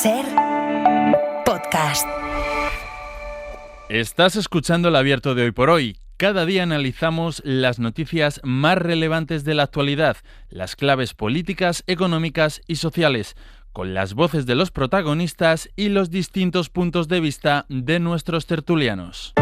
SER Podcast. Estás escuchando el Abierto de Hoy por Hoy. Cada día analizamos las noticias más relevantes de la actualidad, las claves políticas, económicas y sociales, con las voces de los protagonistas y los distintos puntos de vista de nuestros tertulianos.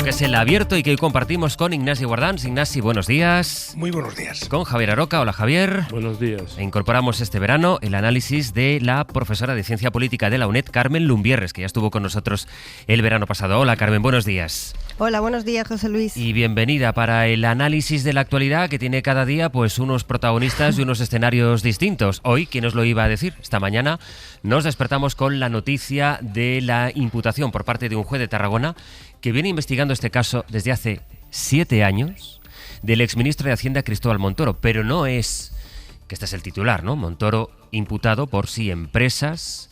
Que es el Abierto y que hoy compartimos con Ignasi Guardans. Ignasi, buenos días. Muy buenos días. Con Javier Aroca. Hola, Javier. Buenos días. E incorporamos este verano el análisis de la profesora de Ciencia Política de la UNED, Carmen Lumbierres, que ya estuvo con nosotros el verano pasado. Hola, Carmen, buenos días. Hola, buenos días, José Luis. Y bienvenida para el análisis de la actualidad que tiene cada día pues unos protagonistas y unos escenarios distintos. Hoy, ¿quién os lo iba a decir? Esta mañana nos despertamos con la noticia de la imputación por parte de un juez de Tarragona que viene investigando este caso desde hace 7 años del exministro de Hacienda Cristóbal Montoro, pero no es, que este es el titular, ¿no? Montoro imputado por si empresas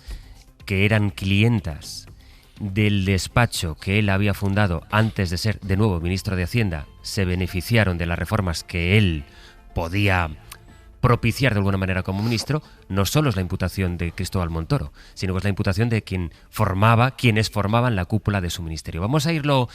que eran clientas del despacho que él había fundado antes de ser de nuevo ministro de Hacienda se beneficiaron de las reformas que él podía propiciar de alguna manera como ministro. No solo es la imputación de Cristóbal Montoro, sino que es la imputación de quienes formaban la cúpula de su ministerio. Vamos a irlo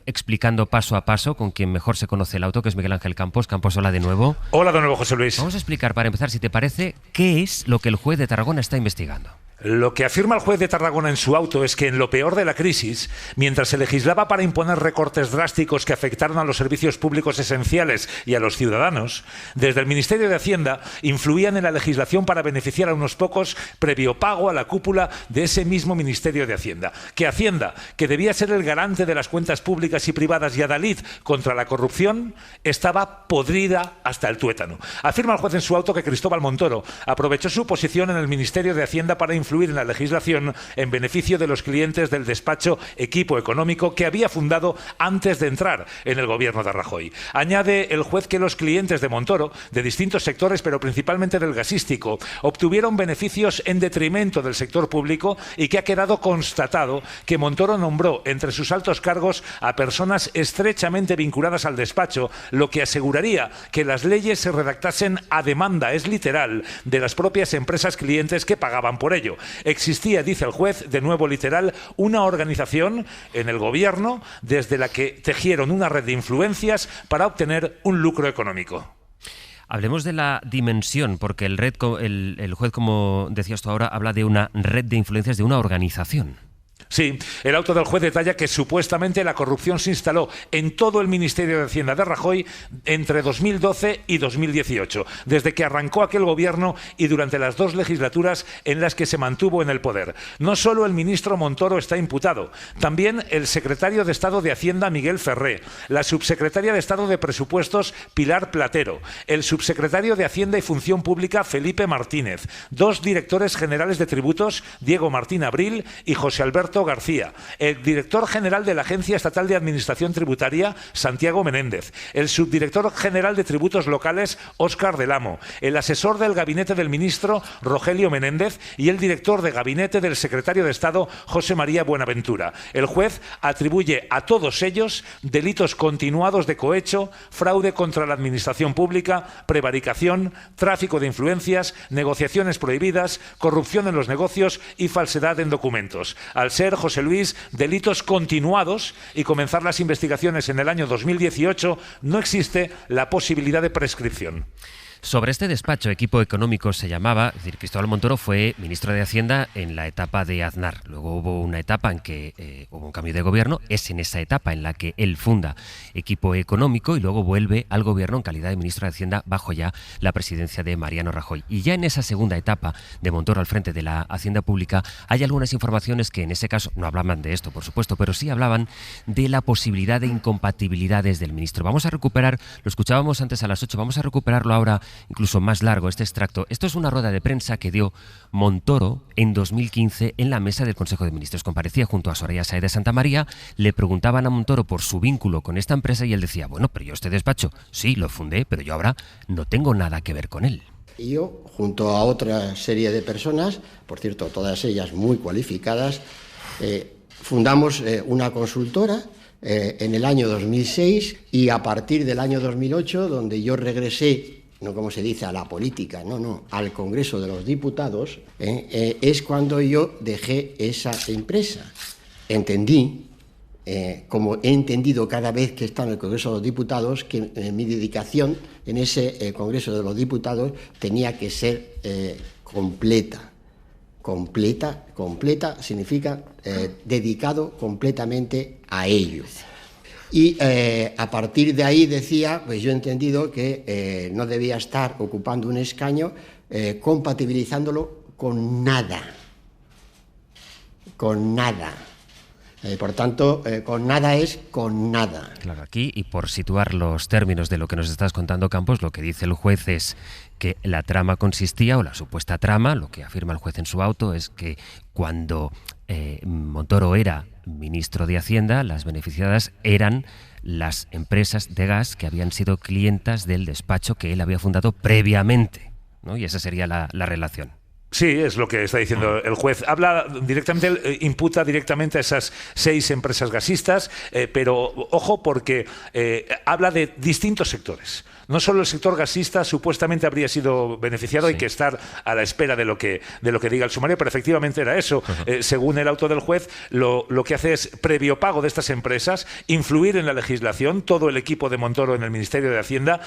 explicando paso a paso con quien mejor se conoce el auto, que es Miguel Ángel Campos. Campos, hola de nuevo. Hola de nuevo, José Luis. Vamos a explicar, para empezar, si te parece, qué es lo que el juez de Tarragona está investigando. Lo que afirma el juez de Tarragona en su auto es que en lo peor de la crisis, mientras se legislaba para imponer recortes drásticos que afectaron a los servicios públicos esenciales y a los ciudadanos, desde el Ministerio de Hacienda influían en la legislación para beneficiar a unos pocos previo pago a la cúpula de ese mismo Ministerio de Hacienda. Que Hacienda, que debía ser el garante de las cuentas públicas y privadas y adalid contra la corrupción, estaba podrida hasta el tuétano. Afirma el juez en su auto que Cristóbal Montoro aprovechó su posición en el Ministerio de Hacienda para influir en la legislación en beneficio de los clientes del despacho Equipo Económico que había fundado antes de entrar en el gobierno de Rajoy. Añade el juez que los clientes de Montoro, de distintos sectores pero principalmente del gasístico, obtuvieron beneficios en detrimento del sector público y que ha quedado constatado que Montoro nombró entre sus altos cargos a personas estrechamente vinculadas al despacho, lo que aseguraría que las leyes se redactasen a demanda, es literal, de las propias empresas clientes que pagaban por ello. Existía, dice el juez, de nuevo literal, una organización en el gobierno desde la que tejieron una red de influencias para obtener un lucro económico. Hablemos de la dimensión, porque el juez, como decías tú ahora, habla de una red de influencias de una organización. Sí, el auto del juez detalla que supuestamente la corrupción se instaló en todo el Ministerio de Hacienda de Rajoy entre 2012 y 2018, desde que arrancó aquel gobierno y durante las 2 legislaturas en las que se mantuvo en el poder. No solo el ministro Montoro está imputado, también el secretario de Estado de Hacienda Miguel Ferré, la subsecretaria de Estado de Presupuestos Pilar Platero, el subsecretario de Hacienda y Función Pública Felipe Martínez, 2 directores generales de tributos, Diego Martín Abril y José Alberto García, el director general de la Agencia Estatal de Administración Tributaria, Santiago Menéndez, el subdirector general de Tributos Locales, Óscar del Amo, el asesor del gabinete del ministro, Rogelio Menéndez, y el director de gabinete del secretario de Estado, José María Buenaventura. El juez atribuye a todos ellos delitos continuados de cohecho, fraude contra la administración pública, prevaricación, tráfico de influencias, negociaciones prohibidas, corrupción en los negocios y falsedad en documentos. Al ser, José Luis, delitos continuados y comenzar las investigaciones en el año 2018, no existe la posibilidad de prescripción. Sobre este despacho, Equipo Económico se llamaba, es decir, Cristóbal Montoro fue ministro de Hacienda en la etapa de Aznar. Luego hubo una etapa en que hubo un cambio de gobierno, es en esa etapa en la que él funda Equipo Económico y luego vuelve al gobierno en calidad de ministro de Hacienda bajo ya la presidencia de Mariano Rajoy. Y ya en esa segunda etapa de Montoro al frente de la Hacienda Pública hay algunas informaciones que en ese caso no hablaban de esto, por supuesto, pero sí hablaban de la posibilidad de incompatibilidades del ministro. Vamos a recuperar, lo escuchábamos antes a las 8, vamos a recuperarlo ahora incluso más largo, este extracto. Esto es una rueda de prensa que dio Montoro en 2015 en la mesa del Consejo de Ministros. Comparecía junto a Soraya Sáez de Santamaría, le preguntaban a Montoro por su vínculo con esta empresa y él decía, bueno, pero yo este despacho, sí, lo fundé, pero yo ahora no tengo nada que ver con él. Y yo, junto a otra serie de personas, por cierto, todas ellas muy cualificadas, fundamos una consultora en el año 2006 y a partir del año 2008, donde yo regresé no como se dice a la política, no, al Congreso de los Diputados, es cuando yo dejé esa empresa. Entendí, como he entendido cada vez que he estado en el Congreso de los Diputados, que mi dedicación en ese Congreso de los Diputados tenía que ser completa. Completa significa dedicado completamente a ello. Y a partir de ahí decía, pues yo he entendido que no debía estar ocupando un escaño compatibilizándolo con nada. Con nada. Por tanto, con nada es con nada. Claro, aquí, y por situar los términos de lo que nos estás contando, Campos, lo que dice el juez es que la trama consistía, o la supuesta trama, lo que afirma el juez en su auto, es que cuando Montoro era ministro de Hacienda, las beneficiadas eran las empresas de gas que habían sido clientas del despacho que él había fundado previamente, ¿no? Y esa sería la relación. Sí, es lo que está diciendo el juez. Habla directamente, imputa directamente a esas 6 empresas gasistas, pero ojo porque habla de distintos sectores. No solo el sector gasista supuestamente habría sido beneficiado, sí. Hay que estar a la espera de lo que diga el sumario, pero efectivamente era eso. Según el auto del juez, lo que hace es, previo pago de estas empresas, influir en la legislación, todo el equipo de Montoro en el Ministerio de Hacienda,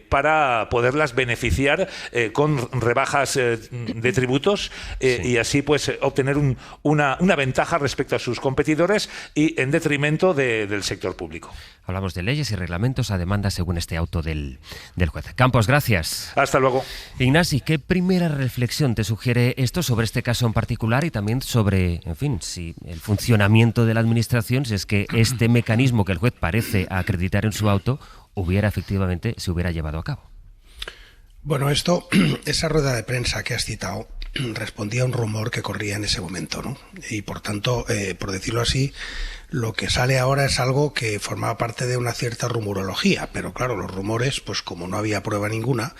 para poderlas beneficiar con rebajas de tributos, sí. Y así pues obtener una ventaja respecto a sus competidores y en detrimento del sector público. Hablamos de leyes y reglamentos a demanda según este auto del juez. Campos, gracias. Hasta luego. Ignasi, ¿qué primera reflexión te sugiere esto sobre este caso en particular y también sobre, en fin, si el funcionamiento de la administración, si es que este mecanismo que el juez parece acreditar en su auto se hubiera llevado a cabo? Bueno, esa rueda de prensa que has citado respondía a un rumor que corría en ese momento, ¿no? Y por tanto, por decirlo así, lo que sale ahora es algo que formaba parte de una cierta rumorología, pero claro, los rumores, pues como no había prueba ninguna,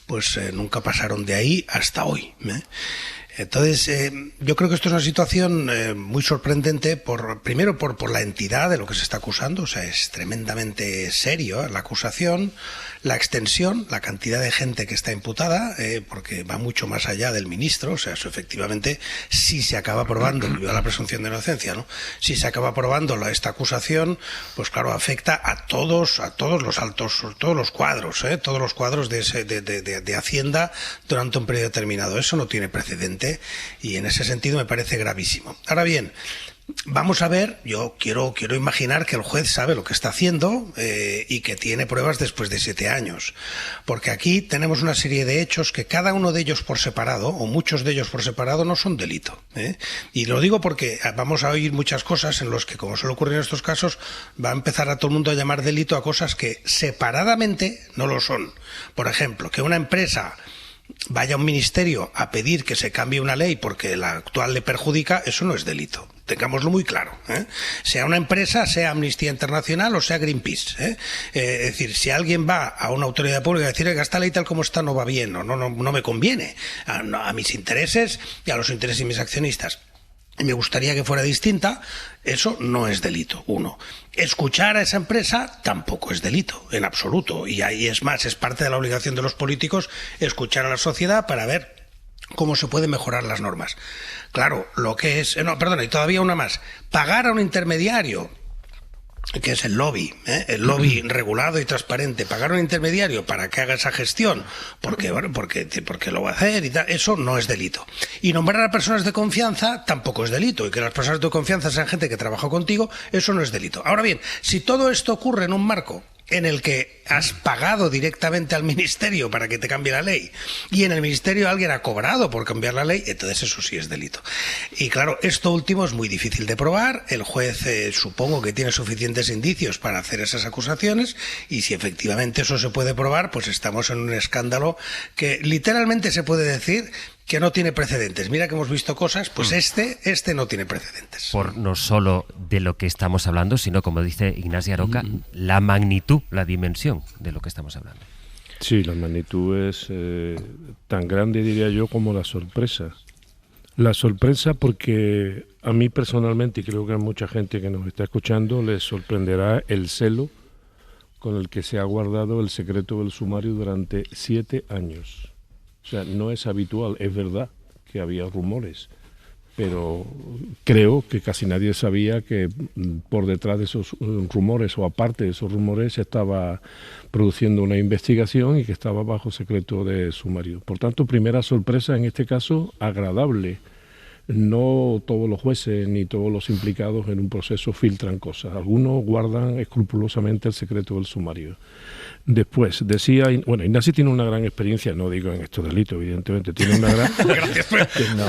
pues nunca pasaron de ahí hasta hoy, ¿eh? Entonces, yo creo que esto es una situación muy sorprendente, primero por la entidad de lo que se está acusando, o sea, es tremendamente serio la acusación, la extensión, la cantidad de gente que está imputada, porque va mucho más allá del ministro, o sea, eso efectivamente, si se acaba probando, viva la presunción de inocencia, ¿no? Si se acaba probando esta acusación, pues claro, afecta a todos los altos, todos los cuadros de Hacienda durante un periodo determinado. Eso no tiene precedente. Y en ese sentido me parece gravísimo. Ahora bien, vamos a ver, yo quiero imaginar que el juez sabe lo que está haciendo y que tiene pruebas después de 7 años. Porque aquí tenemos una serie de hechos que cada uno de ellos por separado, o muchos de ellos por separado, no son delito, ¿eh? Y lo digo porque vamos a oír muchas cosas en los que, como suele ocurrir en estos casos, va a empezar a todo el mundo a llamar delito a cosas que separadamente no lo son. Por ejemplo, que una empresa vaya a un ministerio a pedir que se cambie una ley porque la actual le perjudica, eso no es delito. Tengámoslo muy claro, ¿eh? Sea una empresa, sea Amnistía Internacional o sea Greenpeace, ¿eh? Es decir, si alguien va a una autoridad pública a decir que esta ley tal como está no va bien, o no me conviene a mis intereses y a los intereses de mis accionistas, y me gustaría que fuera distinta, eso no es delito, uno. Escuchar a esa empresa tampoco es delito, en absoluto. Y ahí es más, es parte de la obligación de los políticos escuchar a la sociedad para ver cómo se pueden mejorar las normas. Claro, y todavía una más. Pagar a un intermediario, que es el lobby regulado y transparente, pagar a un intermediario para que haga esa gestión, porque lo va a hacer y tal, eso no es delito. Y nombrar a personas de confianza tampoco es delito, y que las personas de confianza sean gente que trabaja contigo, eso no es delito. Ahora bien, si todo esto ocurre en un marco en el que has pagado directamente al ministerio para que te cambie la ley y en el ministerio alguien ha cobrado por cambiar la ley, entonces eso sí es delito. Y claro, esto último es muy difícil de probar. El juez supongo que tiene suficientes indicios para hacer esas acusaciones, y si efectivamente eso se puede probar, pues estamos en un escándalo que literalmente se puede decir que no tiene precedentes. Mira que hemos visto cosas, pues este no tiene precedentes. Por no solo de lo que estamos hablando, sino, como dice Ignasi Aroca, la magnitud, la dimensión de lo que estamos hablando. Sí, la magnitud es tan grande, diría yo, como la sorpresa. La sorpresa porque a mí personalmente, y creo que a mucha gente que nos está escuchando, les sorprenderá el celo con el que se ha guardado el secreto del sumario durante 7 años. O sea, no es habitual, es verdad que había rumores, pero creo que casi nadie sabía que por detrás de esos rumores o aparte de esos rumores se estaba produciendo una investigación y que estaba bajo secreto de sumario. Por tanto, primera sorpresa, en este caso, agradable. No todos los jueces ni todos los implicados en un proceso filtran cosas. Algunos guardan escrupulosamente el secreto del sumario. Después, decía, bueno, Ignasi tiene una gran experiencia, no digo en estos delitos, evidentemente, tiene una gran...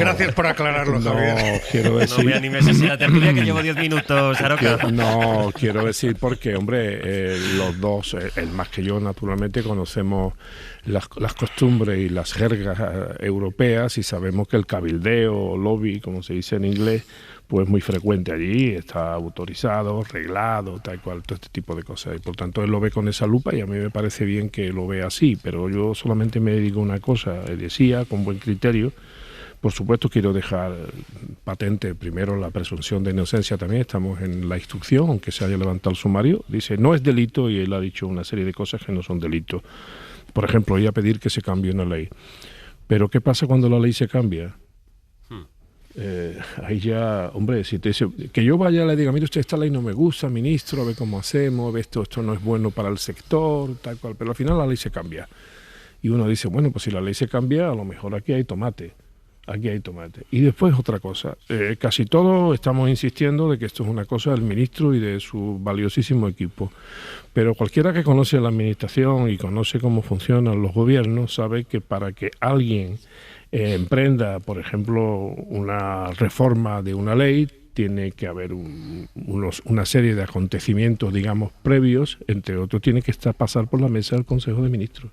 Gracias por aclararlo, Javier. No, quiero decir... No me animes así la tertulia, que llevo 10 minutos, Aroca. No, quiero decir porque, hombre, los dos, él más que yo, naturalmente, conocemos las costumbres y las jergas europeas y sabemos que el cabildeo, lobby, como se dice en inglés, pues muy frecuente allí, está autorizado, reglado, tal cual, todo este tipo de cosas. Y por tanto él lo ve con esa lupa y a mí me parece bien que lo vea así, pero yo solamente me digo una cosa, decía con buen criterio. Por supuesto quiero dejar patente primero la presunción de inocencia también, estamos en la instrucción, aunque se haya levantado el sumario, dice no es delito y él ha dicho una serie de cosas que no son delitos. Por ejemplo, iba a pedir que se cambie una ley. Pero ¿qué pasa cuando la ley se cambia? Ahí ya, hombre, si te dice que yo vaya y le diga, mire usted, esta ley no me gusta, ministro, a ver cómo hacemos, ve esto no es bueno para el sector, tal cual, pero al final la ley se cambia. Y uno dice, bueno, pues si la ley se cambia, a lo mejor aquí hay tomate. Y después otra cosa, casi todos estamos insistiendo de que esto es una cosa del ministro y de su valiosísimo equipo, pero cualquiera que conoce la administración y conoce cómo funcionan los gobiernos sabe que para que alguien emprenda, por ejemplo, una reforma de una ley, tiene que haber una serie de acontecimientos, digamos, previos, entre otros tiene que pasar por la mesa del Consejo de Ministros.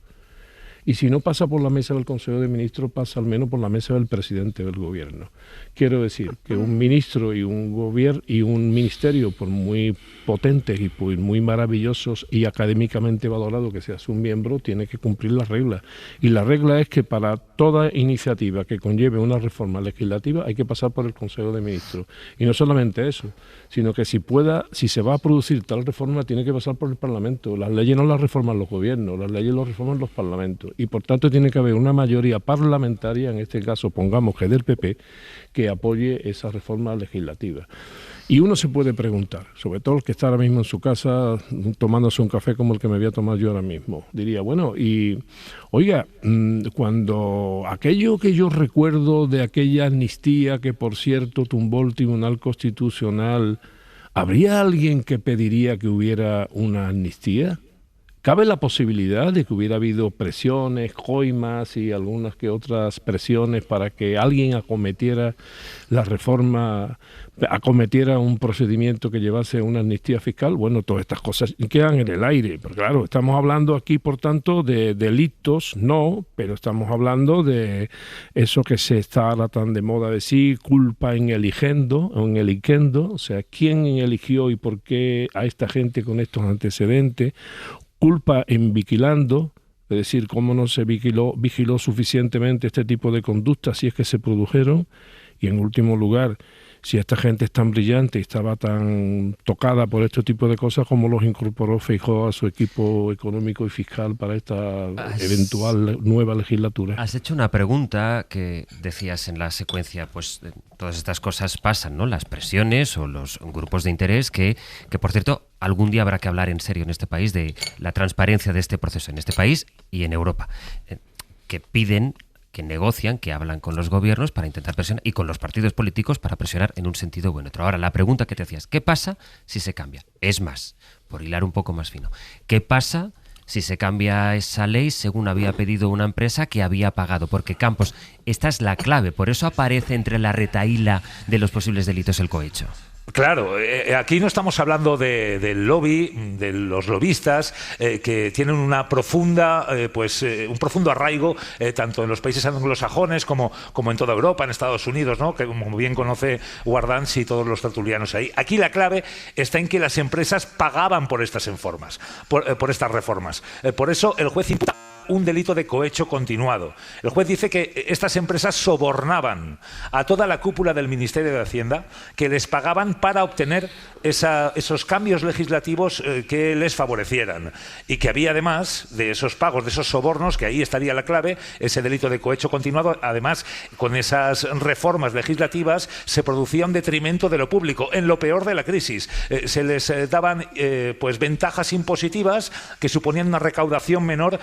Y si no pasa por la mesa del Consejo de Ministros, pasa al menos por la mesa del presidente del gobierno. Quiero decir que un ministro y un gobierno y un ministerio, por muy potentes y por muy maravillosos y académicamente valorados que sea su miembro, tiene que cumplir las reglas. Y la regla es que para toda iniciativa que conlleve una reforma legislativa hay que pasar por el Consejo de Ministros. Y no solamente eso, sino que si se va a producir tal reforma, tiene que pasar por el Parlamento. Las leyes no las reforman los gobiernos, las leyes las reforman los parlamentos. Y por tanto tiene que haber una mayoría parlamentaria, en este caso pongamos que del PP, que apoye esa reforma legislativa. Y uno se puede preguntar, sobre todo el que está ahora mismo en su casa tomándose un café como el que me voy a tomar yo ahora mismo, diría, bueno, y oiga, cuando aquello que yo recuerdo de aquella amnistía que por cierto tumbó el Tribunal Constitucional, ¿habría alguien que pediría que hubiera una amnistía? ¿Cabe la posibilidad de que hubiera habido presiones, coimas y algunas que otras presiones para que alguien acometiera la reforma, acometiera un procedimiento que llevase una amnistía fiscal? Bueno, todas estas cosas quedan en el aire. Pero claro, estamos hablando aquí, por tanto, de delitos, no, pero estamos hablando de eso que se está ahora tan de moda decir, culpa en eliquendo, o sea, quién eligió y por qué a esta gente con estos antecedentes, culpa en vigilando, es decir, cómo no se vigiló suficientemente este tipo de conductas si es que se produjeron, y en último lugar, si esta gente es tan brillante y estaba tan tocada por este tipo de cosas, ¿cómo los incorporó Feijóo a su equipo económico y fiscal para esta eventual nueva legislatura? Has hecho una pregunta que decías en la secuencia, pues todas estas cosas pasan, ¿no? Las presiones o los grupos de interés que por cierto, algún día habrá que hablar en serio en este país de la transparencia de este proceso en este país y en Europa, que piden, que negocian, que hablan con los gobiernos para intentar presionar y con los partidos políticos para presionar en un sentido bueno. Ahora, la pregunta que te hacías, ¿qué pasa si se cambia? Es más, por hilar un poco más fino, ¿qué pasa si se cambia esa ley según había pedido una empresa que había pagado? Porque, Campos, esta es la clave, por eso aparece entre la retahíla de los posibles delitos el cohecho. Claro, aquí no estamos hablando del lobby, de los lobistas, que tienen una profunda, un profundo arraigo, tanto en los países anglosajones como en toda Europa, en Estados Unidos, ¿no? Que como bien conoce Guardans y todos los tertulianos ahí. Aquí la clave está en que las empresas pagaban por estas reformas. Por eso el juez imputa un delito de cohecho continuado. El juez dice que estas empresas sobornaban a toda la cúpula del Ministerio de Hacienda, que les pagaban para obtener esos cambios legislativos que les favorecieran, y que había, además de esos pagos, de esos sobornos, que ahí estaría la clave, ese delito de cohecho continuado. Además, con esas reformas legislativas se producía un detrimento de lo público en lo peor de la crisis. Se les daban pues ventajas impositivas que suponían una recaudación menor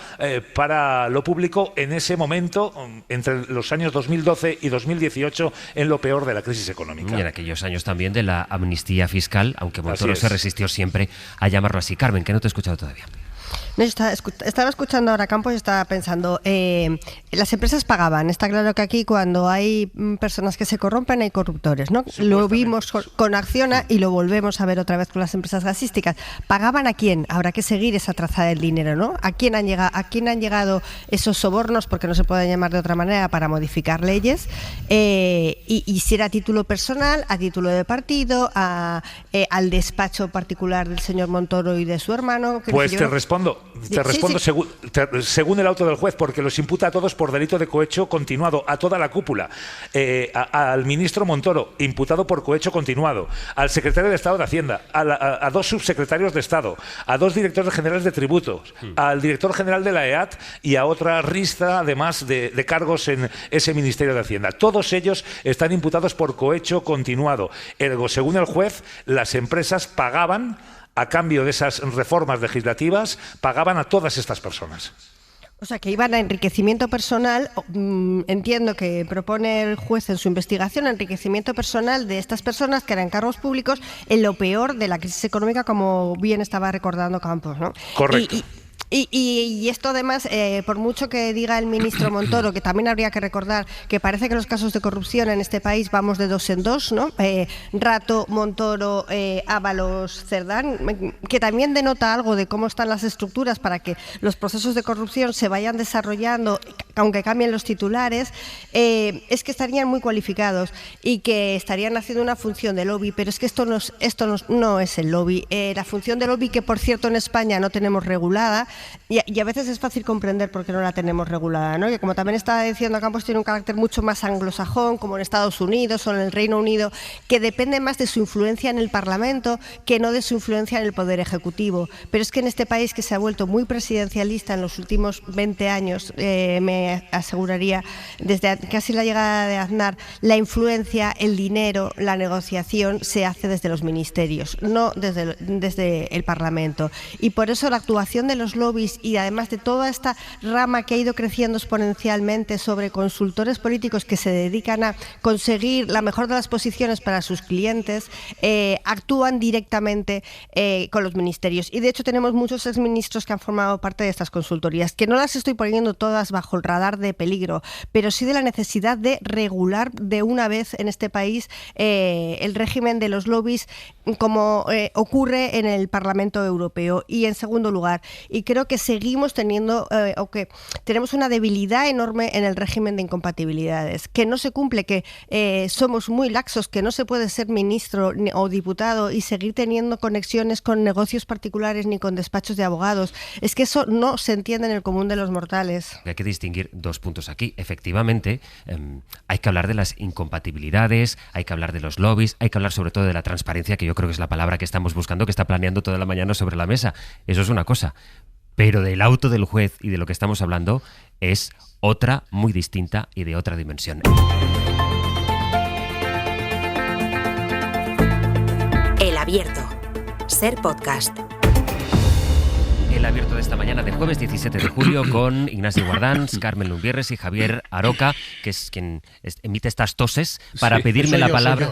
para lo público en ese momento, entre los años 2012 y 2018, en lo peor de la crisis económica. Y en aquellos años también de la amnistía fiscal, aunque Montoro se resistió siempre a llamarlo así. Carmen, que no te he escuchado todavía. No, estaba escuchando ahora Campos y estaba pensando, las empresas pagaban. Está claro que aquí cuando hay personas que se corrompen hay corruptores, ¿no? Lo vimos con Acciona y lo volvemos a ver otra vez con las empresas gasísticas. ¿Pagaban a quién? Habrá que seguir esa traza del dinero, ¿no? ¿A quién han llegado esos sobornos, porque no se pueden llamar de otra manera, para modificar leyes? Y si era a título personal, a título de partido, al despacho particular del señor Montoro y de su hermano. Pues te respondo. Según el auto del juez, porque los imputa a todos por delito de cohecho continuado, a toda la cúpula, al ministro Montoro, imputado por cohecho continuado, al secretario de Estado de Hacienda, a dos subsecretarios de Estado, a dos directores generales de tributos, al director general de la EAT y a otra ristra, además, de cargos en ese Ministerio de Hacienda. Todos ellos están imputados por cohecho continuado. Ergo, según el juez, las empresas pagaban, a cambio de esas reformas legislativas, pagaban a todas estas personas. O sea, que iban a enriquecimiento personal. Entiendo que propone el juez en su investigación enriquecimiento personal de estas personas que eran cargos públicos en lo peor de la crisis económica, como bien estaba recordando Campos, ¿no? Correcto. Y esto además, por mucho que diga el ministro Montoro, que también habría que recordar que parece que los casos de corrupción en este país vamos de dos en dos, ¿no? Rato, Montoro, Ábalos, Cerdán, que también denota algo de cómo están las estructuras para que los procesos de corrupción se vayan desarrollando, aunque cambien los titulares, es que estarían muy cualificados y que estarían haciendo una función de lobby, pero es que esto no es el lobby. La función de lobby, que por cierto en España no tenemos regulada, y a veces es fácil comprender por qué no la tenemos regulada, ¿no? Que como también estaba diciendo Campos, tiene un carácter mucho más anglosajón, como en Estados Unidos o en el Reino Unido, que depende más de su influencia en el Parlamento que no de su influencia en el Poder Ejecutivo. Pero es que en este país, que se ha vuelto muy presidencialista en los últimos 20 años, me aseguraría, desde casi la llegada de Aznar, la influencia, el dinero, la negociación se hace desde los ministerios, no desde el Parlamento. Y por eso la actuación de los lobbies, y además de toda esta rama que ha ido creciendo exponencialmente sobre consultores políticos que se dedican a conseguir la mejor de las posiciones para sus clientes, actúan directamente con los ministerios. Y de hecho tenemos muchos exministros que han formado parte de estas consultorías, que no las estoy poniendo todas bajo el radar de peligro, pero sí de la necesidad de regular de una vez en este país el régimen de los lobbies, como ocurre en el Parlamento Europeo. Y en segundo lugar, y creo que seguimos teniendo, o que tenemos una debilidad enorme en el régimen de incompatibilidades, que no se cumple, que somos muy laxos, que no se puede ser ministro o diputado y seguir teniendo conexiones con negocios particulares ni con despachos de abogados. Es que eso no se entiende en el común de los mortales. Hay que distinguir dos puntos aquí. Efectivamente, hay que hablar de las incompatibilidades, hay que hablar de los lobbies, hay que hablar sobre todo de la transparencia, que yo creo que es la palabra que estamos buscando, que está planeando toda la mañana sobre la mesa. Eso es una cosa. Pero del auto del juez y de lo que estamos hablando es otra muy distinta y de otra dimensión. El Abierto. Ser podcast. El Abierto de esta mañana de jueves 17 de julio con Ignasi Guardans, Carmen Lumbierres y Javier Aroca, que es quien emite estas toses para pedirme la palabra.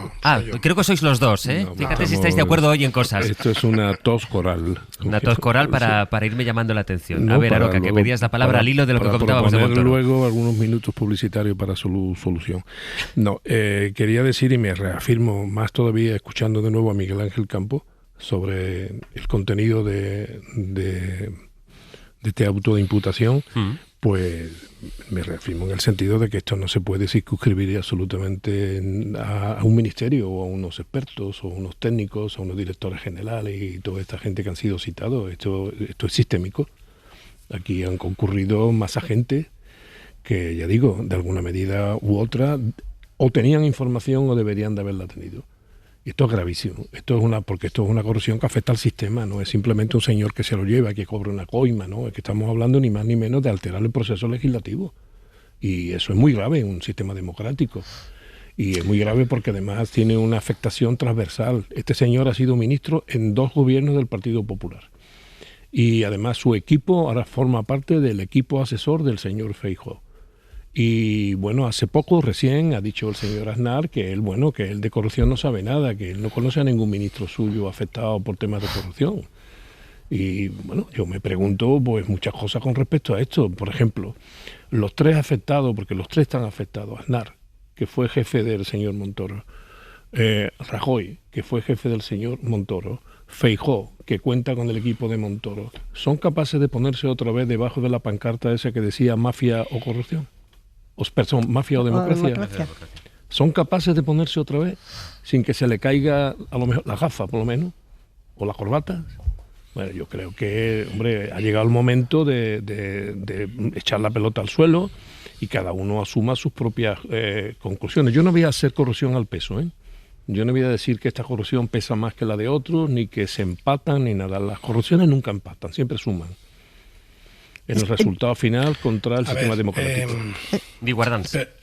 Creo que sois los dos, ¿eh? No, fíjate si estáis de acuerdo hoy en cosas. Esto es una tos coral. Una tos coral para irme llamando la atención. A ver, Aroca, que pedías la palabra al hilo de lo que contábamos de Montoro. Luego algunos minutos publicitarios para su solución. No, quería decir, y me reafirmo más todavía escuchando de nuevo a Miguel Ángel Campo, sobre el contenido de este auto de imputación, pues me reafirmo en el sentido de que esto no se puede circunscribir absolutamente a un ministerio o a unos expertos o a unos técnicos o a unos directores generales y toda esta gente que han sido citados. Esto es sistémico. Aquí han concurrido más agentes que, ya digo, de alguna medida u otra, o tenían información o deberían de haberla tenido. Y esto es gravísimo. Porque esto es una corrupción que afecta al sistema, no es simplemente un señor que se lo lleva, que cobra una coima, ¿no? Es que estamos hablando ni más ni menos de alterar el proceso legislativo. Y eso es muy grave en un sistema democrático. Y es muy grave porque además tiene una afectación transversal. Este señor ha sido ministro en 2 gobiernos del Partido Popular. Y además su equipo ahora forma parte del equipo asesor del señor Feijóo. Y bueno, hace poco recién ha dicho el señor Aznar que él de corrupción no sabe nada, que él no conoce a ningún ministro suyo afectado por temas de corrupción. Y bueno, yo me pregunto pues muchas cosas con respecto a esto. Por ejemplo, los 3 afectados, porque los 3 están afectados, Aznar, que fue jefe del señor Montoro, Rajoy, que fue jefe del señor Montoro, Feijóo, que cuenta con el equipo de Montoro, ¿son capaces de ponerse otra vez debajo de la pancarta esa que decía mafia o corrupción? Mafia o democracia. ¿Son capaces de ponerse otra vez sin que se le caiga a lo mejor la gafa, por lo menos, o la corbata? Bueno, yo creo que, hombre, ha llegado el momento de echar la pelota al suelo y cada uno asuma sus propias conclusiones. Yo no voy a hacer corrupción al peso, ¿eh? Yo no voy a decir que esta corrupción pesa más que la de otros, ni que se empatan, ni nada. Las corrupciones nunca empatan, siempre suman en el resultado final contra el sistema democrático.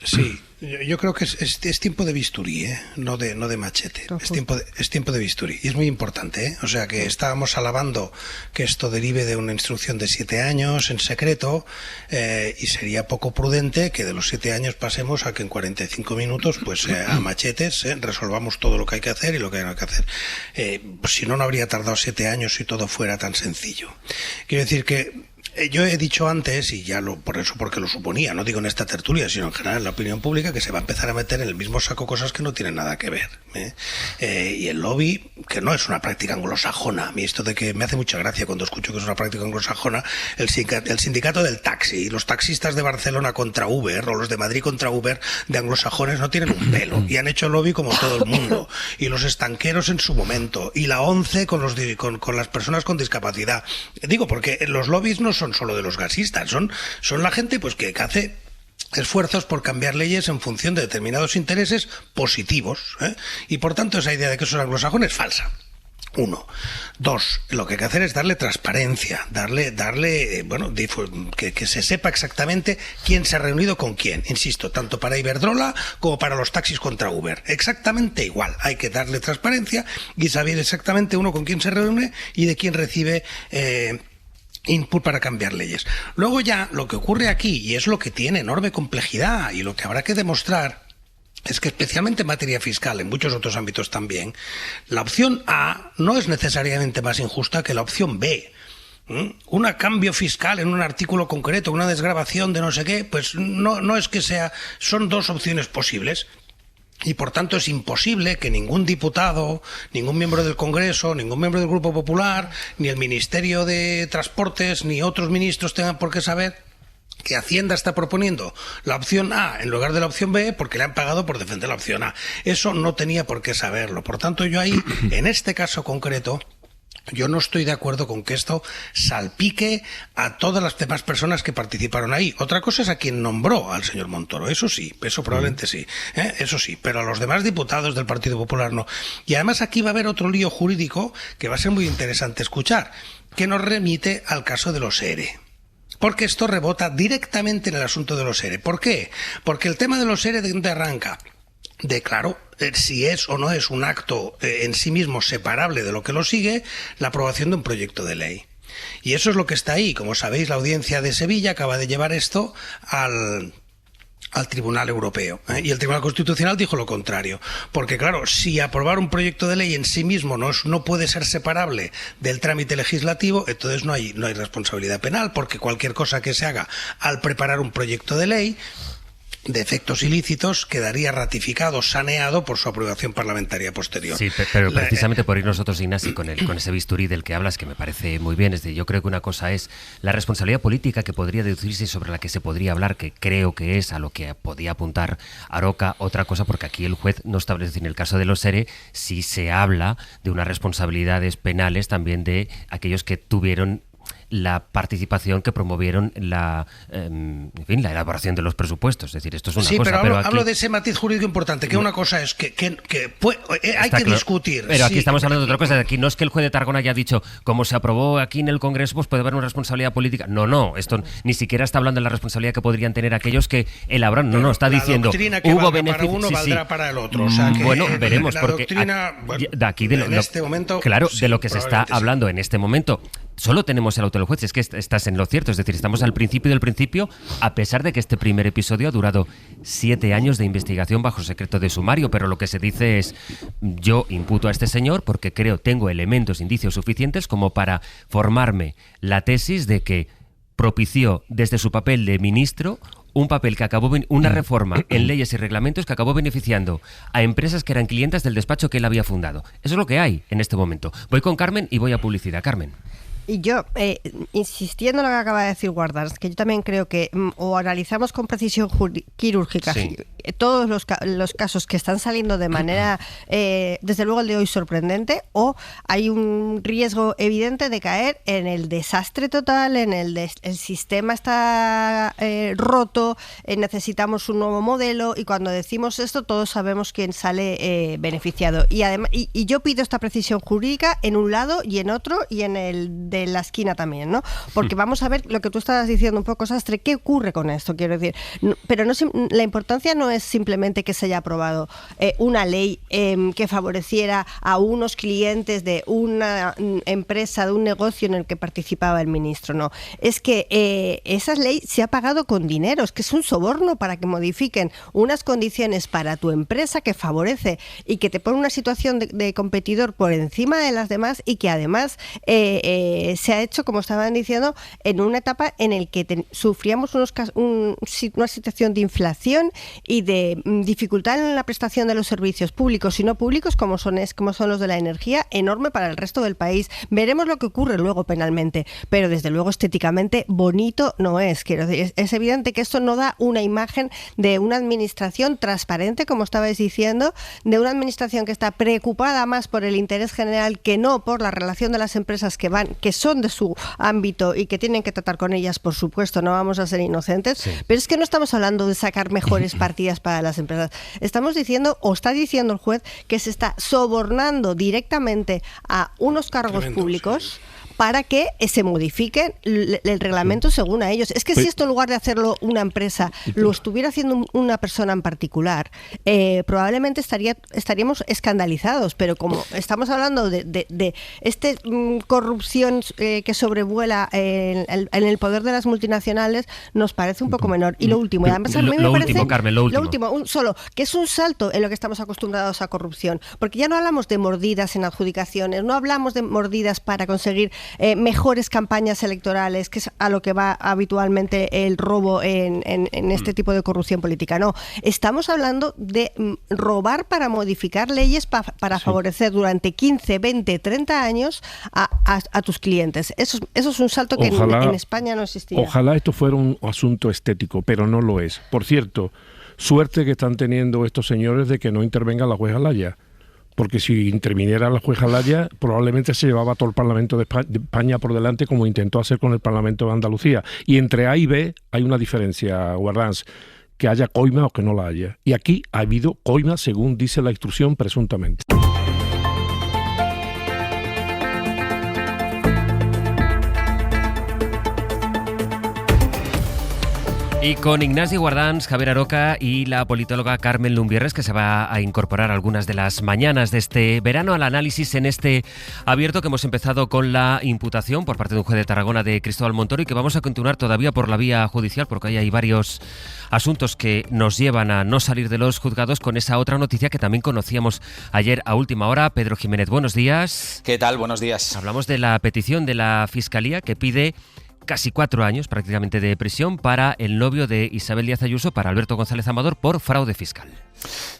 Sí, yo creo que es tiempo de bisturí, no de machete. Es tiempo de bisturí. Y es muy importante, O sea, que estábamos alabando que esto derive de una instrucción de 7 años en secreto, y sería poco prudente que de los 7 años pasemos a que en 45 minutos, pues a machetes, resolvamos todo lo que hay que hacer y lo que no hay que hacer. Pues si no, no habría tardado 7 años si todo fuera tan sencillo. Quiero decir que yo he dicho antes, y ya porque lo suponía, no digo en esta tertulia, sino en general en la opinión pública, que se va a empezar a meter en el mismo saco cosas que no tienen nada que ver. Y el lobby, que no es una práctica anglosajona, a mí esto de que me hace mucha gracia cuando escucho que es una práctica anglosajona, el sindicato del taxi, los taxistas de Barcelona contra Uber, o los de Madrid contra Uber, de anglosajones no tienen un pelo, y han hecho lobby como todo el mundo, y los estanqueros en su momento, y la ONCE con las personas con discapacidad. Digo, porque los lobbies no son solo de los gasistas, son la gente pues que hace esfuerzos por cambiar leyes en función de determinados intereses positivos, y por tanto esa idea de que son anglosajones es falsa. 1. 2. Lo que hay que hacer es darle transparencia, que se sepa exactamente quién se ha reunido con quién. Insisto, tanto para Iberdrola como para los taxis contra Uber. Exactamente igual. Hay que darle transparencia y saber exactamente uno con quién se reúne y de quién recibe input para cambiar leyes. Luego ya lo que ocurre aquí, y es lo que tiene enorme complejidad y lo que habrá que demostrar, es que especialmente en materia fiscal, en muchos otros ámbitos también, la opción A no es necesariamente más injusta que la opción B. Un cambio fiscal en un artículo concreto, una desgravación de no sé qué, pues no es que sea, son 2 opciones posibles. Y por tanto es imposible que ningún diputado, ningún miembro del Congreso, ningún miembro del Grupo Popular, ni el Ministerio de Transportes, ni otros ministros tengan por qué saber que Hacienda está proponiendo la opción A en lugar de la opción B porque le han pagado por defender la opción A. Eso no tenía por qué saberlo. Por tanto, yo ahí, en este caso concreto, yo no estoy de acuerdo con que esto salpique a todas las demás personas que participaron ahí. Otra cosa es a quien nombró al señor Montoro. Eso sí, eso probablemente sí. Eso sí, pero a los demás diputados del Partido Popular no. Y además aquí va a haber otro lío jurídico que va a ser muy interesante escuchar, que nos remite al caso de los ERE. Porque esto rebota directamente en el asunto de los ERE. ¿Por qué? Porque el tema de los ERE, ¿de dónde arranca? De claro, si es o no es un acto en sí mismo separable de lo que lo sigue, la aprobación de un proyecto de ley. Y eso es lo que está ahí. Como sabéis, la Audiencia de Sevilla acaba de llevar esto al Tribunal Europeo. Y el Tribunal Constitucional dijo lo contrario. Porque claro, si aprobar un proyecto de ley en sí mismo no puede ser separable del trámite legislativo, entonces no hay responsabilidad penal, porque cualquier cosa que se haga al preparar un proyecto de ley de efectos ilícitos quedaría ratificado, saneado por su aprobación parlamentaria posterior. Sí, pero precisamente por ir nosotros, Ignasi, con ese bisturí del que hablas, que me parece muy bien, yo creo que una cosa es la responsabilidad política que podría deducirse y sobre la que se podría hablar, que creo que es a lo que podía apuntar Aroca. Otra cosa, porque aquí el juez no establece, en el caso de los ERE, si se habla de unas responsabilidades penales también de aquellos que tuvieron la participación que promovieron la elaboración de los presupuestos. Es decir, esto es una cosa. Pero aquí... hablo de ese matiz jurídico importante, que una cosa es que hay que discutir. Pero aquí estamos hablando de otra cosa. Aquí no es que el juez de Tarragona haya dicho, como se aprobó aquí en el Congreso, pues puede haber una responsabilidad política. No, esto ni siquiera está hablando de la responsabilidad que podrían tener aquellos que elaboraron. No, está diciendo, hubo beneficios. Para uno valdrá para el otro. O sea, que bueno, veremos, porque de aquí este momento, claro, sí, de lo que se está hablando en este momento, solo tenemos el auto del juez. Es que estás en lo cierto, es decir, estamos al principio del principio, a pesar de que este primer episodio ha durado 7 años de investigación bajo secreto de sumario, pero lo que se dice es, yo imputo a este señor porque tengo elementos, indicios suficientes como para formarme la tesis de que propició desde su papel de ministro un papel que acabó, una reforma en leyes y reglamentos que acabó beneficiando a empresas que eran clientas del despacho que él había fundado. Eso es lo que hay en este momento. Voy con Carmen y voy a publicidad. Carmen. Y yo, insistiendo en lo que acaba de decir Guardans, que yo también creo que o analizamos con precisión quirúrgica todos los casos que están saliendo de manera, desde luego el de hoy, sorprendente, o hay un riesgo evidente de caer en el desastre total, en el sistema está roto, necesitamos un nuevo modelo, y cuando decimos esto todos sabemos quién sale beneficiado. Y además, y yo pido esta precisión jurídica en un lado y en otro y en el de la esquina también, ¿no? Porque vamos a ver lo que tú estabas diciendo un poco, Sastre, ¿qué ocurre con esto? Quiero decir, pero la importancia no es simplemente que se haya aprobado una ley que favoreciera a unos clientes de una empresa, de un negocio en el que participaba el ministro, no. Es que esa ley se ha pagado con dinero, es que es un soborno para que modifiquen unas condiciones para tu empresa que favorece y que te pone una situación de competidor por encima de las demás, y que además se ha hecho, como estaban diciendo, en una etapa en la que sufríamos una situación de inflación y de dificultad en la prestación de los servicios públicos y no públicos, como son los de la energía, enorme para el resto del país. Veremos lo que ocurre luego penalmente, pero desde luego estéticamente bonito no es. Quiero decir, es evidente que esto no da una imagen de una administración transparente, como estabais diciendo, de una administración que está preocupada más por el interés general que no por la relación de las empresas que son de su ámbito y que tienen que tratar con ellas, por supuesto, no vamos a ser inocentes, pero es que no estamos hablando de sacar mejores partidas para las empresas. Estamos diciendo, o está diciendo el juez, que se está sobornando directamente a unos cargos públicos para que se modifique el reglamento según a ellos. Es que si esto, en lugar de hacerlo una empresa, lo estuviera haciendo una persona en particular, probablemente estaríamos escandalizados, pero como estamos hablando de corrupción que sobrevuela en el poder de las multinacionales, nos parece un poco menor. Y lo último, además a mí me parece, Carmen, lo último, que es un salto en lo que estamos acostumbrados a corrupción, porque ya no hablamos de mordidas en adjudicaciones, no hablamos de mordidas para conseguir mejores campañas electorales, que es a lo que va habitualmente el robo en este tipo de corrupción política. No, estamos hablando de robar para modificar leyes para favorecer durante 15, 20, 30 años a tus clientes. Eso es un salto que en España no existía. Ojalá esto fuera un asunto estético, pero no lo es. Por cierto, suerte que están teniendo estos señores de que no intervenga la jueza Laya. Porque si interviniera la jueza Laya, probablemente se llevaba todo el Parlamento de España por delante, como intentó hacer con el Parlamento de Andalucía. Y entre A y B hay una diferencia, Guardans, que haya coima o que no la haya. Y aquí ha habido coima, según dice la instrucción, presuntamente. Y con Ignasi Guardans, Javier Aroca y la politóloga Carmen Lumbierres, que se va a incorporar algunas de las mañanas de este verano al análisis en este abierto que hemos empezado con la imputación por parte de un juez de Tarragona de Cristóbal Montoro, y que vamos a continuar todavía por la vía judicial, porque ahí hay varios asuntos que nos llevan a no salir de los juzgados, con esa otra noticia que también conocíamos ayer a última hora. Pedro Jiménez, buenos días. ¿Qué tal? Buenos días. Hablamos de la petición de la Fiscalía que pide casi 4 años prácticamente de prisión para el novio de Isabel Díaz Ayuso, para Alberto González Amador, por fraude fiscal.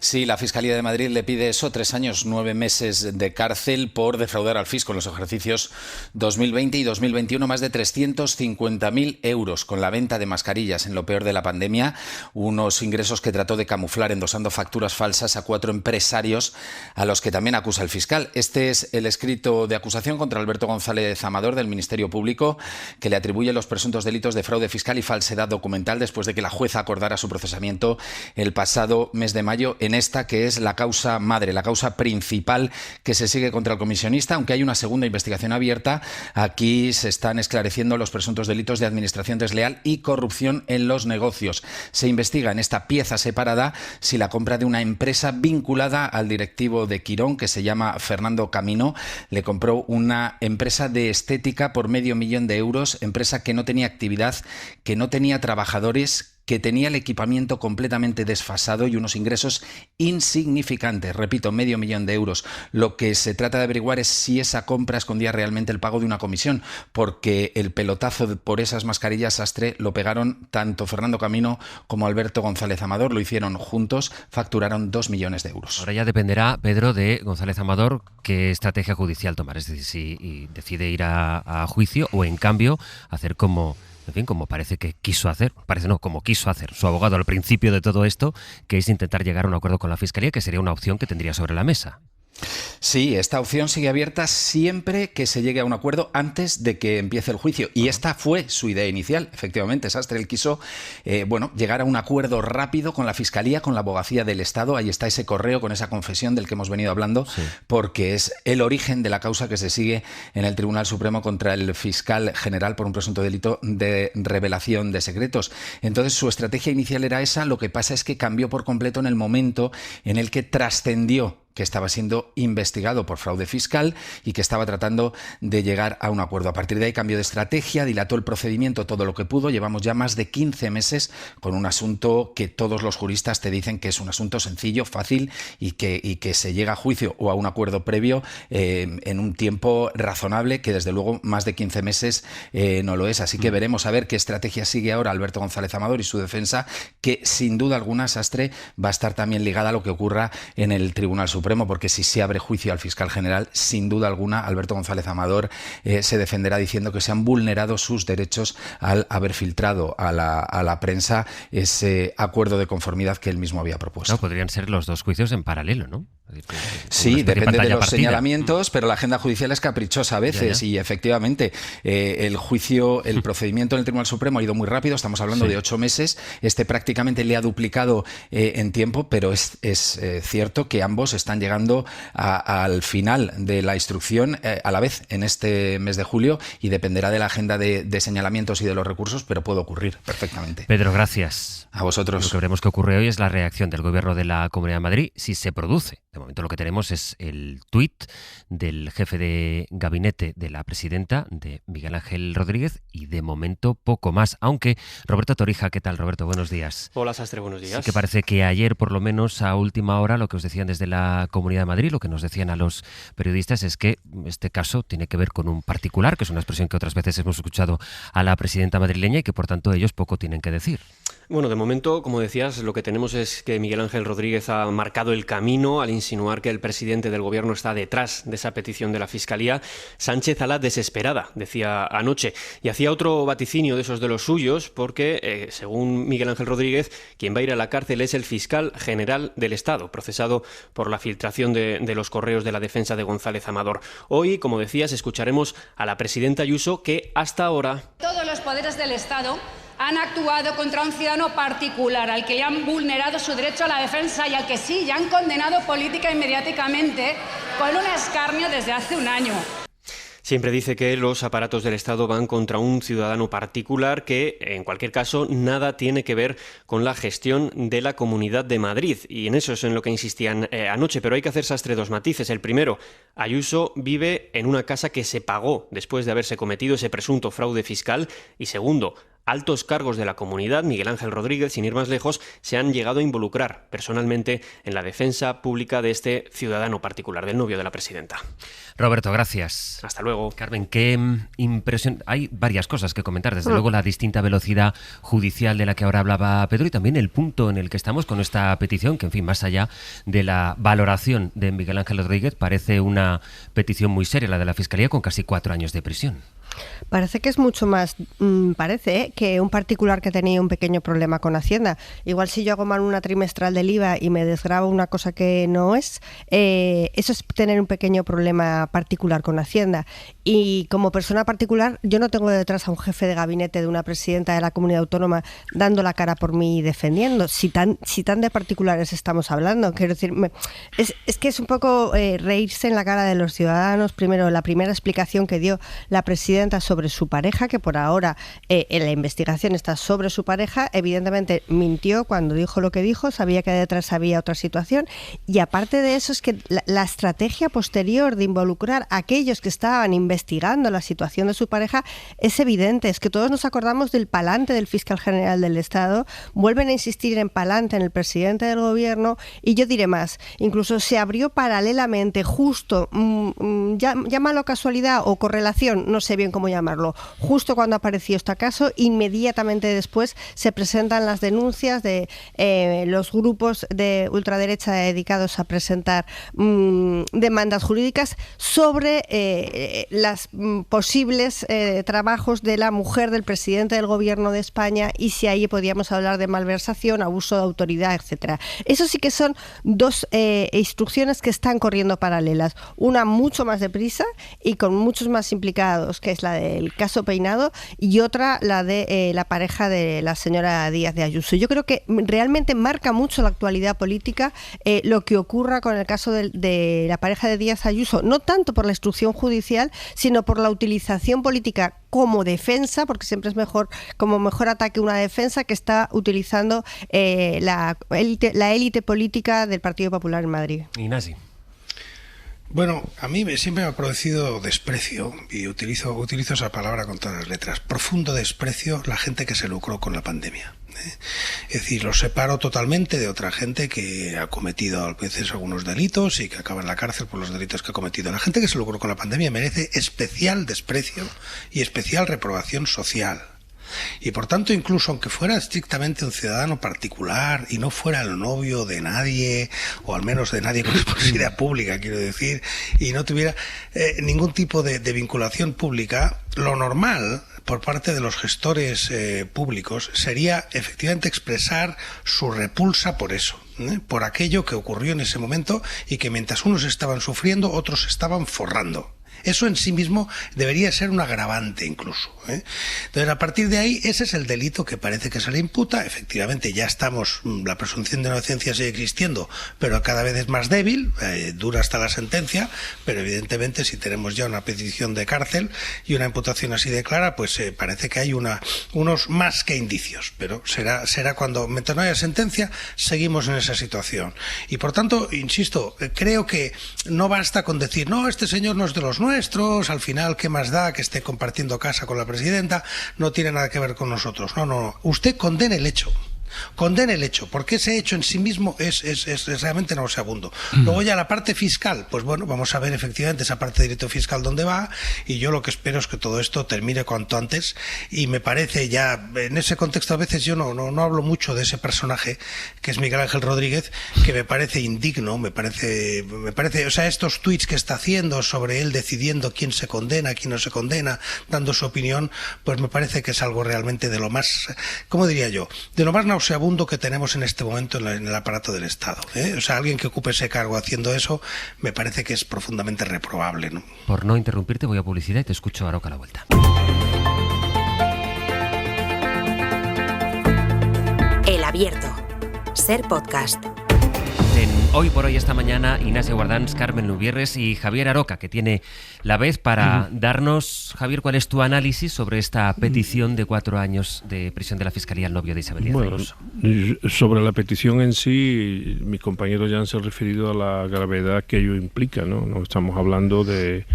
Sí, la Fiscalía de Madrid le pide eso, 3 años, 9 meses de cárcel por defraudar al fisco en los ejercicios 2020 y 2021, más de 350.000 euros con la venta de mascarillas en lo peor de la pandemia, unos ingresos que trató de camuflar endosando facturas falsas a 4 empresarios a los que también acusa el fiscal. Este es el escrito de acusación contra Alberto González Amador del Ministerio Público, que le atribuye los presuntos delitos de fraude fiscal y falsedad documental después de que la jueza acordara su procesamiento el pasado mes de mayo en esta que es la causa madre, la causa principal que se sigue contra el comisionista, aunque hay una segunda investigación abierta. Aquí se están esclareciendo los presuntos delitos de administración desleal y corrupción en los negocios. Se investiga en esta pieza separada si la compra de una empresa vinculada al directivo de Quirón, que se llama Fernando Camino, le compró una empresa de estética por $500.000 euros, empresa que no tenía actividad, que no tenía trabajadores, que tenía el equipamiento completamente desfasado y unos ingresos insignificantes. Repito, $500.000 euros. Lo que se trata de averiguar es si esa compra escondía realmente el pago de una comisión, porque el pelotazo por esas mascarillas sastre lo pegaron tanto Fernando Camino como Alberto González Amador. Lo hicieron juntos, facturaron $2 millones. Ahora ya dependerá, Pedro, de González Amador qué estrategia judicial tomar. Es decir, si decide ir a juicio o, en cambio, hacer como parece que quiso hacer, como quiso hacer su abogado al principio de todo esto, que es intentar llegar a un acuerdo con la Fiscalía, que sería una opción que tendría sobre la mesa. Sí, esta opción sigue abierta siempre que se llegue a un acuerdo antes de que empiece el juicio. Y esta fue su idea inicial. Efectivamente, Sastre él quiso llegar a un acuerdo rápido con la Fiscalía, con la Abogacía del Estado. Ahí está ese correo con esa confesión del que hemos venido hablando, sí, porque es el origen de la causa que se sigue en el Tribunal Supremo contra el fiscal general por un presunto delito de revelación de secretos. Entonces, su estrategia inicial era esa. Lo que pasa es que cambió por completo en el momento en el que trascendió que estaba siendo investigado por fraude fiscal y que estaba tratando de llegar a un acuerdo. A partir de ahí cambió de estrategia, dilató el procedimiento todo lo que pudo. Llevamos ya más de 15 meses con un asunto que todos los juristas te dicen que es un asunto sencillo, fácil y que se llega a juicio o a un acuerdo previo en un tiempo razonable, que desde luego más de 15 meses no lo es. Así que veremos a ver qué estrategia sigue ahora Alberto González Amador y su defensa, que sin duda alguna, Sastre, va a estar también ligada a lo que ocurra en el Tribunal Supremo, porque si se abre juicio al fiscal general, sin duda alguna, Alberto González Amador se defenderá diciendo que se han vulnerado sus derechos al haber filtrado a la prensa ese acuerdo de conformidad que él mismo había propuesto. No, podrían ser los dos juicios en paralelo, ¿no? Sí, depende de los señalamientos, pero la agenda judicial es caprichosa a veces. Ya. Y efectivamente el procedimiento en el Tribunal Supremo ha ido muy rápido, estamos hablando de 8 meses, prácticamente le ha duplicado en tiempo, pero es cierto que ambos están llegando al final de la instrucción a la vez en este mes de julio y dependerá de la agenda de señalamientos y de los recursos, pero puede ocurrir perfectamente. Pedro, gracias. A vosotros. Lo que veremos que ocurre hoy es la reacción del Gobierno de la Comunidad de Madrid, si se produce. De momento lo que tenemos es el tuit del jefe de gabinete de la presidenta, de Miguel Ángel Rodríguez, y de momento poco más. Aunque, Roberto Torija, ¿qué tal, Roberto? Buenos días. Hola, Sastre, buenos días. Sí que parece que ayer, por lo menos a última hora, lo que os decían desde la Comunidad de Madrid, lo que nos decían a los periodistas es que este caso tiene que ver con un particular, que es una expresión que otras veces hemos escuchado a la presidenta madrileña y que por tanto ellos poco tienen que decir. Bueno, de momento, como decías, lo que tenemos es que Miguel Ángel Rodríguez ha marcado el camino al insinuar que el presidente del gobierno está detrás de esa petición de la Fiscalía. Sánchez a la desesperada, decía anoche, y hacía otro vaticinio de esos de los suyos, porque, según Miguel Ángel Rodríguez, quien va a ir a la cárcel es el fiscal general del Estado, procesado por la filtración de los correos de la defensa de González Amador. Hoy, como decías, escucharemos a la presidenta Ayuso, que hasta ahora todos los poderes del Estado han actuado contra un ciudadano particular al que le han vulnerado su derecho a la defensa y al que sí, ya han condenado política y mediáticamente con un escarnio desde hace un año. Siempre dice que los aparatos del Estado van contra un ciudadano particular que, en cualquier caso, nada tiene que ver con la gestión de la Comunidad de Madrid. Y en eso es en lo que insistían anoche. Pero hay que hacer, Sastre, dos matices. El primero, Ayuso vive en una casa que se pagó después de haberse cometido ese presunto fraude fiscal. Y segundo, Altos cargos de la comunidad, Miguel Ángel Rodríguez, sin ir más lejos, se han llegado a involucrar personalmente en la defensa pública de este ciudadano particular, del novio de la presidenta. Roberto, gracias. Hasta luego. Carmen, qué impresión. Hay varias cosas que comentar. Desde luego, la distinta velocidad judicial de la que ahora hablaba Pedro y también el punto en el que estamos con esta petición, que, en fin, más allá de la valoración de Miguel Ángel Rodríguez, parece una petición muy seria, la de la Fiscalía, con casi 4 años de prisión. Parece que es mucho más, que un particular que tenía un pequeño problema con Hacienda. Igual si yo hago mal una trimestral del IVA y me desgravo una cosa que no es, eso es tener un pequeño problema particular con Hacienda. Y como persona particular, yo no tengo detrás a un jefe de gabinete de una presidenta de la comunidad autónoma dando la cara por mí y defendiendo. Si tan de particulares estamos hablando, quiero decir, es que es un poco reírse en la cara de los ciudadanos. Primero, la primera explicación que dio la presidenta sobre su pareja, que por ahora en la investigación está sobre su pareja, evidentemente mintió cuando dijo lo que dijo, sabía que detrás había otra situación, y aparte de eso es que la estrategia posterior de involucrar a aquellos que estaban investigando la situación de su pareja es evidente. Es que todos nos acordamos del palante del fiscal general del Estado, vuelven a insistir en palante en el presidente del gobierno, y yo diré más, incluso se abrió paralelamente, justo, llámalo casualidad o correlación, no sé bien cómo llamarlo, justo cuando apareció este caso, inmediatamente después se presentan las denuncias de los grupos de ultraderecha dedicados a presentar demandas jurídicas sobre las posibles trabajos de la mujer del presidente del gobierno de España, y si ahí podíamos hablar de malversación, abuso de autoridad, etcétera. Eso sí que son dos instrucciones que están corriendo paralelas, una mucho más deprisa y con muchos más implicados, que es la del caso Peinado, y otra la de la pareja de la señora Díaz de Ayuso. Yo creo que realmente marca mucho la actualidad política lo que ocurra con el caso de la pareja de Díaz Ayuso, no tanto por la instrucción judicial, sino por la utilización política como defensa, porque siempre es mejor, como mejor ataque una defensa, que está utilizando la élite política del Partido Popular en Madrid. Ignasi. Bueno, a mí siempre me ha producido desprecio, y utilizo esa palabra con todas las letras, profundo desprecio, la gente que se lucró con la pandemia. Es decir, los separo totalmente de otra gente que ha cometido a veces algunos delitos y que acaba en la cárcel por los delitos que ha cometido. La gente que se lucró con la pandemia merece especial desprecio y especial reprobación social. Y por tanto, incluso aunque fuera estrictamente un ciudadano particular y no fuera el novio de nadie, o al menos de nadie con responsabilidad pública, quiero decir, y no tuviera ningún tipo de vinculación pública, lo normal por parte de los gestores públicos sería efectivamente expresar su repulsa por eso, por aquello que ocurrió en ese momento, y que mientras unos estaban sufriendo, otros estaban forrando. Eso en sí mismo debería ser un agravante incluso. Entonces, a partir de ahí, ese es el delito que parece que se le imputa. Efectivamente, ya estamos, la presunción de inocencia sigue existiendo, pero cada vez es más débil, dura hasta la sentencia, pero evidentemente si tenemos ya una petición de cárcel y una imputación así de clara, pues parece que hay unos más que indicios, pero será cuando, mientras no haya sentencia, seguimos en esa situación. Y por tanto, insisto, creo que no basta con decir, no, este señor no es de los nuestros, al final, ¿qué más da que esté compartiendo casa con la presidenta? No tiene nada que ver con nosotros. No. Usted condene el hecho. Condene el hecho, porque ese hecho en sí mismo es realmente nauseabundo. Luego ya la parte fiscal, pues bueno, vamos a ver efectivamente esa parte de derecho fiscal dónde va, y yo lo que espero es que todo esto termine cuanto antes, y me parece ya, en ese contexto a veces yo no hablo mucho de ese personaje que es Miguel Ángel Rodríguez, que me parece indigno, me parece, o sea, estos tuits que está haciendo sobre él decidiendo quién se condena, quién no se condena, dando su opinión, pues me parece que es algo realmente de lo más, ¿cómo diría yo?, de lo más nauseabundo que tenemos en este momento en el aparato del Estado. O sea, alguien que ocupe ese cargo haciendo eso, me parece que es profundamente reprobable, ¿no? Por no interrumpirte, voy a publicidad y te escucho ahora a la vuelta. El Abierto. Ser podcast. En Hoy por hoy, esta mañana, Ignacio Guardans, Carmen Lubierres y Javier Aroca, que tiene la vez para darnos, Javier, ¿cuál es tu análisis sobre esta petición de 4 años de prisión de la Fiscalía al novio de Isabel Díaz Ayuso? Sobre la petición en sí, mis compañeros ya han se referido a la gravedad que ello implica, ¿no? No estamos hablando de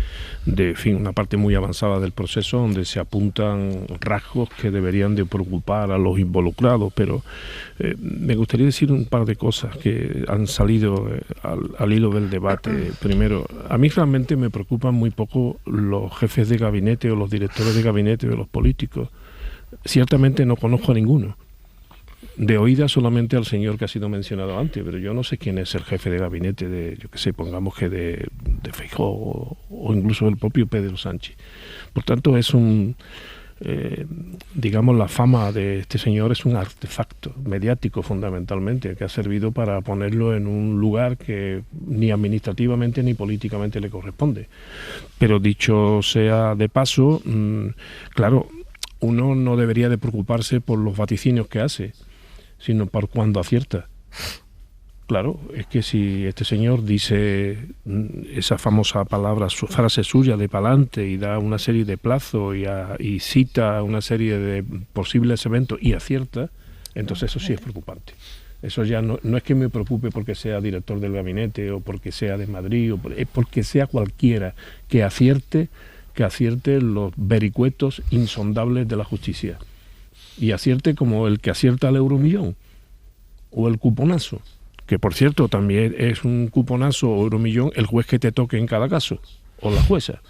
una parte muy avanzada del proceso donde se apuntan rasgos que deberían de preocupar a los involucrados, pero me gustaría decir un par de cosas que han salido al hilo del debate. Primero, a mí realmente me preocupan muy poco los jefes de gabinete o los directores de gabinete de los políticos. Ciertamente no conozco a ninguno. De oída solamente al señor que ha sido mencionado antes, pero yo no sé quién es el jefe de gabinete de, yo qué sé, pongamos que de Feijóo o incluso el propio Pedro Sánchez. Por tanto, es digamos, la fama de este señor es un artefacto mediático fundamentalmente, que ha servido para ponerlo en un lugar que ni administrativamente ni políticamente le corresponde. Pero dicho sea de paso, claro, uno no debería de preocuparse por los vaticinios que hace, sino por cuando acierta. Claro, es que si este señor dice esa famosa palabra, su frase suya de pa'lante y da una serie de plazos y cita una serie de posibles eventos y acierta, entonces eso sí es preocupante. Eso ya no es que me preocupe porque sea director del gabinete o porque sea de Madrid, es porque sea cualquiera que acierte los vericuetos insondables de la justicia. Y acierte como el que acierta al euromillón o el cuponazo. Que por cierto también es un cuponazo o euromillón el juez que te toque en cada caso, o la jueza.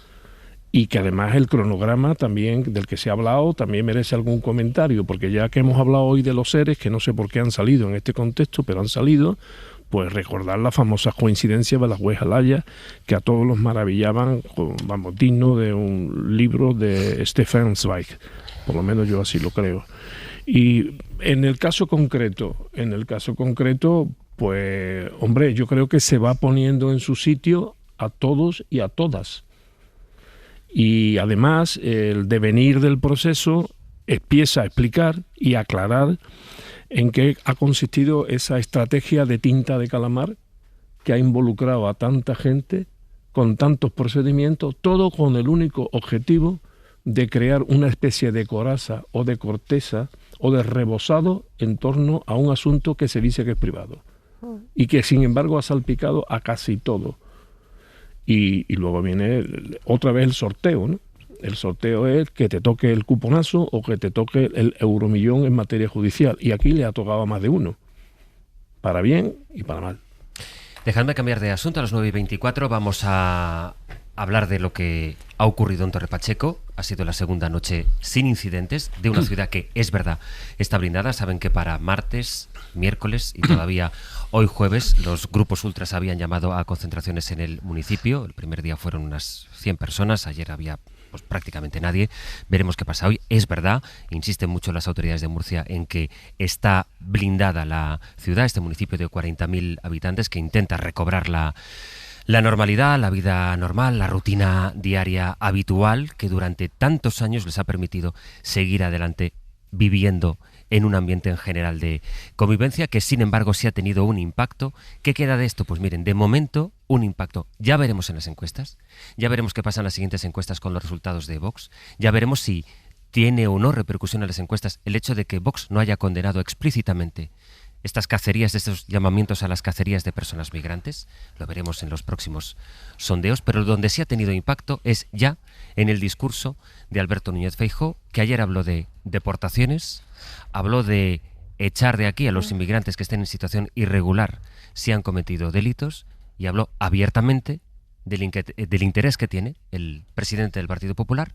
Y que además el cronograma también del que se ha hablado también merece algún comentario, porque ya que hemos hablado hoy de los seres, que no sé por qué han salido en este contexto, pero han salido, pues recordar la famosa coincidencia de la jueza Laya, que a todos los maravillaban, vamos, digno de un libro de Stefan Zweig, por lo menos yo así lo creo. Y en el caso concreto, pues, hombre, yo creo que se va poniendo en su sitio a todos y a todas. Y además, el devenir del proceso empieza a explicar y aclarar en qué ha consistido esa estrategia de tinta de calamar que ha involucrado a tanta gente con tantos procedimientos, todo con el único objetivo de crear una especie de coraza o de corteza o de rebozado en torno a un asunto que se dice que es privado y que sin embargo ha salpicado a casi todo. Y luego viene otra vez el sorteo, ¿no? El sorteo es que te toque el cuponazo o que te toque el euromillón en materia judicial. Y aquí le ha tocado a más de uno, para bien y para mal. Dejadme cambiar de asunto. A las 9:24 vamos a hablar de lo que ha ocurrido en Torre Pacheco. Ha sido la segunda noche sin incidentes de una ciudad que, es verdad, está blindada. Saben que para martes, miércoles y todavía hoy jueves los grupos ultras habían llamado a concentraciones en el municipio. El primer día fueron unas 100 personas, ayer había pues prácticamente nadie. Veremos qué pasa hoy. Es verdad, insisten mucho las autoridades de Murcia en que está blindada la ciudad, este municipio de 40.000 habitantes que intenta recobrar la normalidad, la vida normal, la rutina diaria habitual que durante tantos años les ha permitido seguir adelante viviendo en un ambiente en general de convivencia que sin embargo sí ha tenido un impacto. ¿Qué queda de esto? Pues miren, de momento un impacto. Ya veremos en las encuestas, ya veremos qué pasa en las siguientes encuestas con los resultados de Vox, ya veremos si tiene o no repercusión en las encuestas el hecho de que Vox no haya condenado explícitamente estas cacerías, estos llamamientos a las cacerías de personas migrantes. Lo veremos en los próximos sondeos, pero donde sí ha tenido impacto es ya en el discurso de Alberto Núñez Feijóo, que ayer habló de deportaciones, habló de echar de aquí a los inmigrantes que estén en situación irregular si han cometido delitos, y habló abiertamente del interés que tiene el presidente del Partido Popular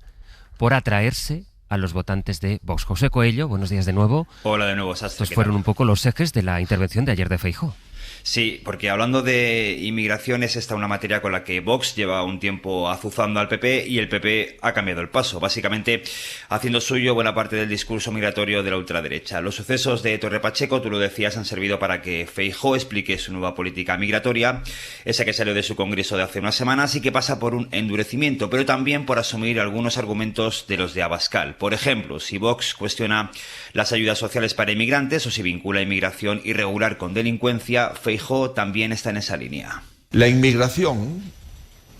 por atraerse a los votantes de Vox. José Coello, buenos días de nuevo. Hola de nuevo, Sastre. Estos fueron un poco los ejes de la intervención de ayer de Feijóo. Sí, porque hablando de inmigración es esta una materia con la que Vox lleva un tiempo azuzando al PP y el PP ha cambiado el paso, básicamente haciendo suyo buena parte del discurso migratorio de la ultraderecha. Los sucesos de Torre Pacheco, tú lo decías, han servido para que Feijóo explique su nueva política migratoria, esa que salió de su congreso de hace unas semanas y que pasa por un endurecimiento, pero también por asumir algunos argumentos de los de Abascal. Por ejemplo, si Vox cuestiona las ayudas sociales para inmigrantes o si vincula inmigración irregular con delincuencia, Feijóo también está en esa línea. La inmigración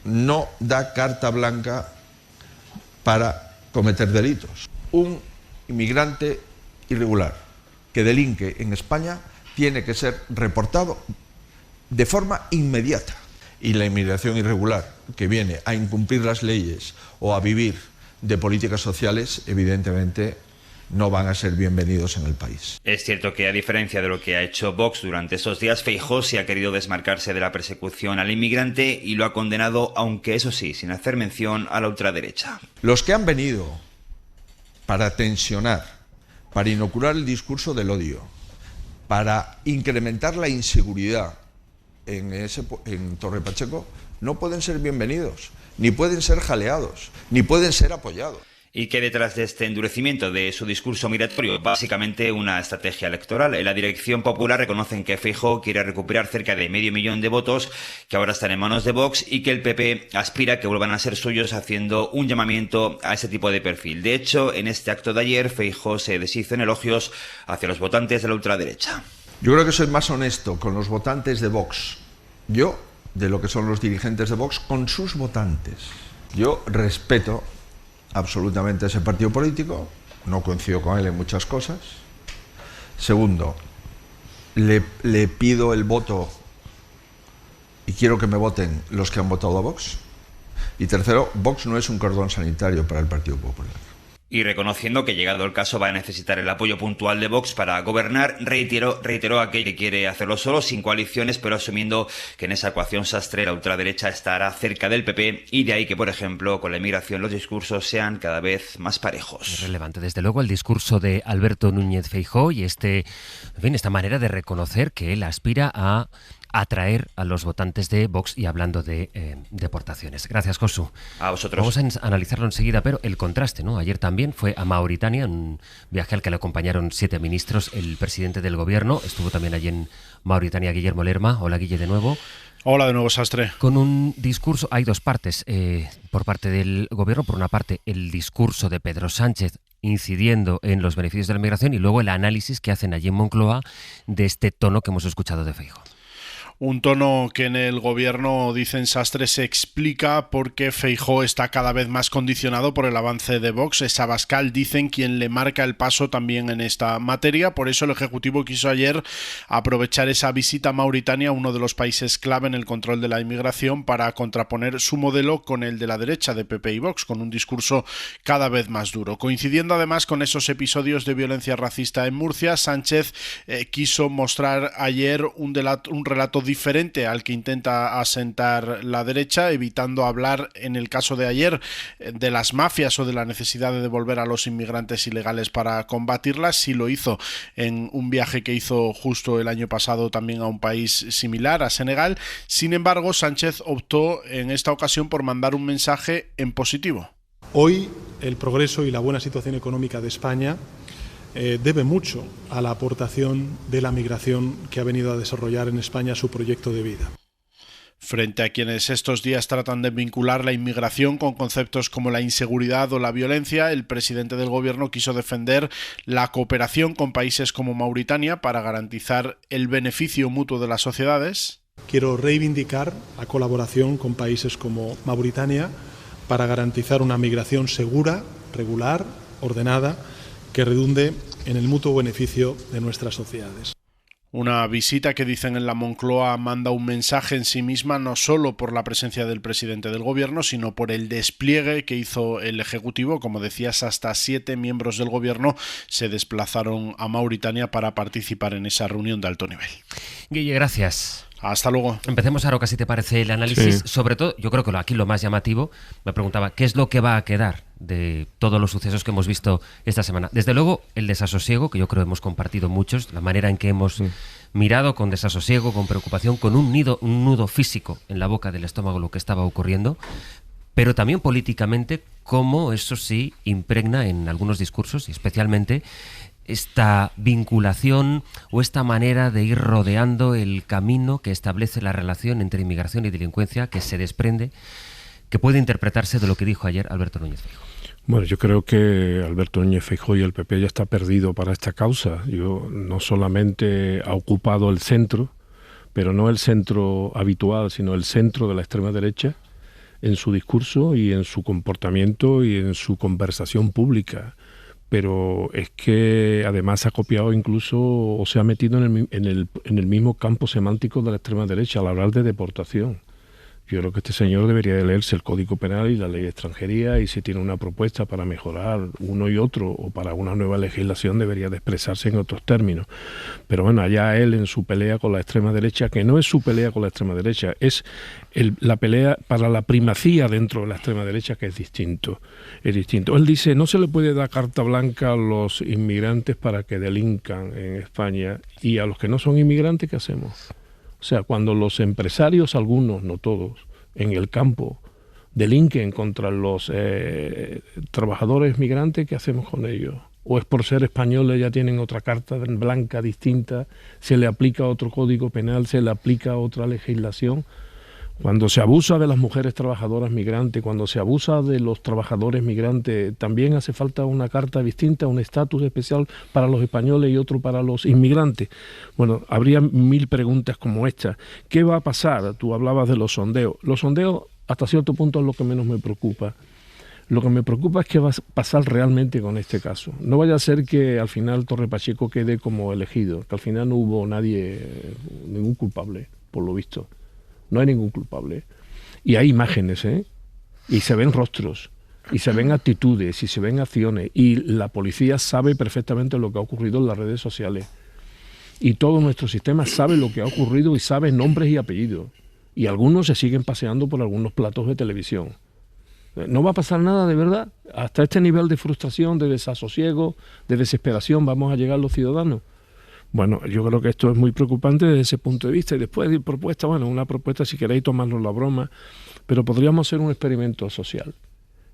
no da carta blanca para cometer delitos. Un inmigrante irregular que delinque en España tiene que ser reportado de forma inmediata. Y la inmigración irregular que viene a incumplir las leyes o a vivir de políticas sociales, evidentemente no van a ser bienvenidos en el país. Es cierto que, a diferencia de lo que ha hecho Vox durante estos días, Feijóo sí ha querido desmarcarse de la persecución al inmigrante y lo ha condenado, aunque eso sí, sin hacer mención a la ultraderecha. Los que han venido para tensionar, para inocular el discurso del odio, para incrementar la inseguridad en Torre Pacheco, no pueden ser bienvenidos, ni pueden ser jaleados, ni pueden ser apoyados. ¿Y qué detrás de este endurecimiento de su discurso migratorio? Básicamente una estrategia electoral. En la Dirección Popular reconocen que Feijóo quiere recuperar cerca de 500.000 de votos que ahora están en manos de Vox y que el PP aspira a que vuelvan a ser suyos, haciendo un llamamiento a ese tipo de perfil. De hecho, en este acto de ayer, Feijóo se deshizo en elogios hacia los votantes de la ultraderecha. Yo creo que soy más honesto con los votantes de Vox, de lo que son los dirigentes de Vox con sus votantes. Yo respeto absolutamente ese partido político, no coincido con él en muchas cosas. Segundo, le pido el voto y quiero que me voten los que han votado a Vox. Y tercero, Vox no es un cordón sanitario para el Partido Popular. Y reconociendo que, llegado el caso, va a necesitar el apoyo puntual de Vox para gobernar, reiteró aquel que quiere hacerlo solo, sin coaliciones, pero asumiendo que en esa ecuación sastre la ultraderecha estará cerca del PP, y de ahí que, por ejemplo, con la inmigración los discursos sean cada vez más parejos. Es relevante, desde luego, el discurso de Alberto Núñez Feijóo y esta manera de reconocer que él aspira a atraer a los votantes de Vox, y hablando de deportaciones. Gracias, Josu. A vosotros. Vamos a analizarlo enseguida, pero el contraste, ¿no? Ayer también fue a Mauritania, un viaje al que le acompañaron 7 ministros. El presidente del gobierno estuvo también allí en Mauritania, Guillermo Lerma. Hola, Guille, de nuevo. Hola de nuevo, Sastre. Con un discurso, hay dos partes por parte del gobierno. Por una parte, el discurso de Pedro Sánchez incidiendo en los beneficios de la migración, y luego el análisis que hacen allí en Moncloa de este tono que hemos escuchado de Feijóo. Un tono que en el gobierno, dicen Sastre, se explica porque Feijóo está cada vez más condicionado por el avance de Vox. Es Abascal, dicen, quien le marca el paso también en esta materia. Por eso el Ejecutivo quiso ayer aprovechar esa visita a Mauritania, uno de los países clave en el control de la inmigración, para contraponer su modelo con el de la derecha de PP y Vox, con un discurso cada vez más duro. Coincidiendo además con esos episodios de violencia racista en Murcia, Sánchez quiso mostrar ayer un relato diferente al que intenta asentar la derecha, evitando hablar, en el caso de ayer, de las mafias o de la necesidad de devolver a los inmigrantes ilegales para combatirlas. Sí lo hizo en un viaje que hizo justo el año pasado también a un país similar, a Senegal. Sin embargo, Sánchez optó en esta ocasión por mandar un mensaje en positivo. Hoy el progreso y la buena situación económica de España debe mucho a la aportación de la migración que ha venido a desarrollar en España su proyecto de vida. Frente a quienes estos días tratan de vincular la inmigración con conceptos como la inseguridad o la violencia, el presidente del gobierno quiso defender la cooperación con países como Mauritania para garantizar el beneficio mutuo de las sociedades. Quiero reivindicar la colaboración con países como Mauritania para garantizar una migración segura, regular, ordenada, que redunde en el mutuo beneficio de nuestras sociedades. Una visita que, dicen en la Moncloa, manda un mensaje en sí misma, no solo por la presencia del presidente del gobierno, sino por el despliegue que hizo el Ejecutivo. Como decías, hasta 7 miembros del gobierno se desplazaron a Mauritania para participar en esa reunión de alto nivel. Guille, gracias. Hasta luego. Empecemos, Aroca, si te parece el análisis. Sí. Sobre todo, yo creo que aquí lo más llamativo, me preguntaba, ¿qué es lo que va a quedar de todos los sucesos que hemos visto esta semana? Desde luego, el desasosiego, que yo creo hemos compartido muchos, la manera en que hemos mirado con desasosiego, con preocupación, con un nudo físico en la boca del estómago lo que estaba ocurriendo, pero también políticamente, cómo eso sí impregna en algunos discursos, y especialmente esta vinculación o esta manera de ir rodeando el camino que establece la relación entre inmigración y delincuencia, que se desprende, que puede interpretarse de lo que dijo ayer Alberto Núñez Feijóo. Bueno, yo creo que Alberto Núñez Feijóo y el PP ya está perdido para esta causa. No solamente ha ocupado el centro, pero no el centro habitual, sino el centro de la extrema derecha, en su discurso y en su comportamiento y en su conversación pública. Pero es que además se ha copiado incluso o se ha metido en el mismo campo semántico de la extrema derecha al hablar de deportación. Yo creo que este señor debería de leerse el Código Penal y la Ley de Extranjería, y si tiene una propuesta para mejorar uno y otro o para una nueva legislación debería de expresarse en otros términos. Pero bueno, allá él en su pelea con la extrema derecha, que no es su pelea con la extrema derecha, es la pelea para la primacía dentro de la extrema derecha, que es distinto. Es distinto. Él dice, no se le puede dar carta blanca a los inmigrantes para que delincan en España, y a los que no son inmigrantes, ¿qué hacemos? O sea, cuando los empresarios, algunos, no todos, en el campo, delinquen contra los trabajadores migrantes, ¿qué hacemos con ellos? ¿O es por ser españoles ya tienen otra carta blanca distinta, se le aplica otro código penal, se le aplica otra legislación? Cuando se abusa de las mujeres trabajadoras migrantes, cuando se abusa de los trabajadores migrantes, también hace falta una carta distinta, un estatus especial para los españoles y otro para los inmigrantes. Bueno, habría 1000 preguntas como esta. ¿Qué va a pasar? Tú hablabas de los sondeos. Los sondeos, hasta cierto punto, es lo que menos me preocupa. Lo que me preocupa es qué va a pasar realmente con este caso. No vaya a ser que al final Torre Pacheco quede como elegido, que al final no hubo ningún culpable, por lo visto. No hay ningún culpable. Y hay imágenes, y se ven rostros, y se ven actitudes, y se ven acciones, y la policía sabe perfectamente lo que ha ocurrido en las redes sociales. Y todo nuestro sistema sabe lo que ha ocurrido y sabe nombres y apellidos. Y algunos se siguen paseando por algunos platos de televisión. No va a pasar nada de verdad. Hasta este nivel de frustración, de desasosiego, de desesperación vamos a llegar los ciudadanos. Bueno, yo creo que esto es muy preocupante desde ese punto de vista. Y después de propuesta, bueno, una propuesta si queréis tomarnos la broma, pero podríamos hacer un experimento social.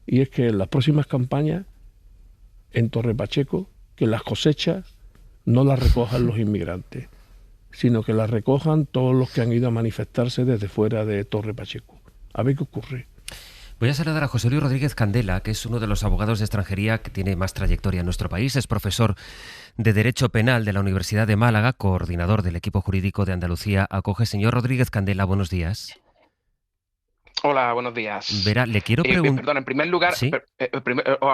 Y es que en las próximas campañas, en Torre Pacheco, que las cosechas no las recojan los inmigrantes, sino que las recojan todos los que han ido a manifestarse desde fuera de Torre Pacheco. A ver qué ocurre. Voy a saludar a José Luis Rodríguez Candela, que es uno de los abogados de extranjería que tiene más trayectoria en nuestro país. Es profesor de Derecho Penal de la Universidad de Málaga, coordinador del equipo jurídico de Andalucía Acoge. Señor Rodríguez Candela, buenos días. Hola, buenos días. Verá, le quiero preguntar... Perdón, en primer lugar, ¿sí?